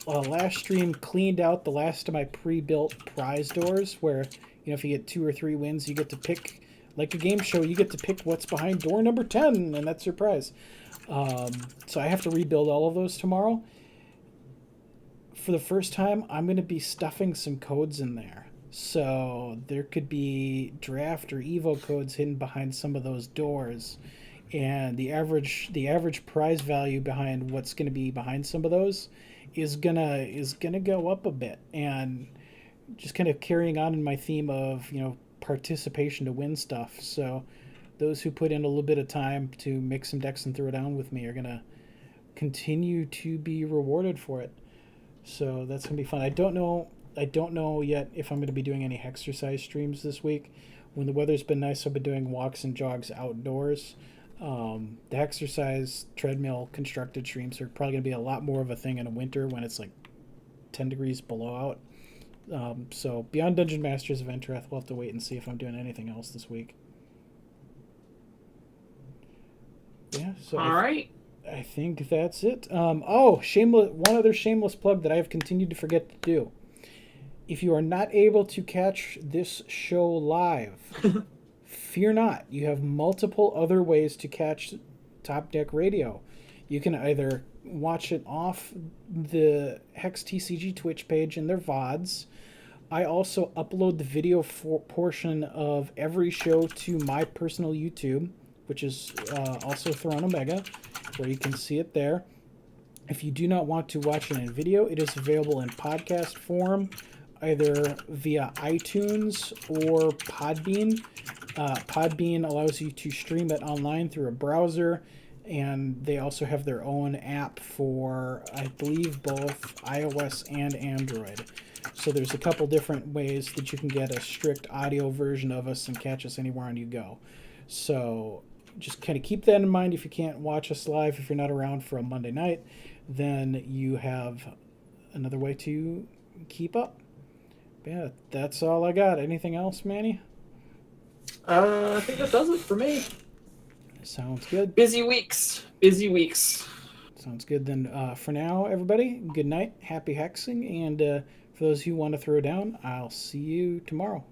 last stream cleaned out the last of my pre-built prize doors, where if you get 2 or 3 wins, you get to pick, like a game show. You get to pick what's behind door number 10, and that's your prize. So I have to rebuild all of those tomorrow. For the first time, I'm going to be stuffing some codes in there. So there could be draft or Evo codes hidden behind some of those doors, and the average prize value behind what's going to be behind some of those is gonna go up a bit. And just kind of carrying on in my theme of participation to win stuff. So those who put in a little bit of time to make some decks and throw down with me are gonna continue to be rewarded for it. So that's gonna be fun. I don't know yet if I'm going to be doing any exercise streams this week. When the weather's been nice, I've been doing walks and jogs outdoors. The exercise treadmill constructed streams are probably going to be a lot more of a thing in the winter when it's like 10 degrees below out. So beyond Dungeon Masters of Entrath, we'll have to wait and see if I'm doing anything else this week. Yeah. So all right. I think that's it. One other shameless plug that I have continued to forget to do. If you are not able to catch this show live, fear not. You have multiple other ways to catch Topdeck Radio. You can either watch it off the HexTCG Twitch page in their VODs. I also upload the video portion of every show to my personal YouTube, which is also Thrawn Omega, where you can see it there. If you do not want to watch it in video, it is available in podcast form, either via iTunes or Podbean. Podbean allows you to stream it online through a browser, and they also have their own app for, I believe, both iOS and Android. So there's a couple different ways that you can get a strict audio version of us and catch us anywhere on you go. So just kind of keep that in mind. If you can't watch us live, if you're not around for a Monday night, then you have another way to keep up. But yeah, that's all I got. Anything else, Manny? I think that does it for me. Sounds good. Busy weeks. Busy weeks. Sounds good. Then for now, everybody, good night. Happy hexing. And for those who want to throw down, I'll see you tomorrow.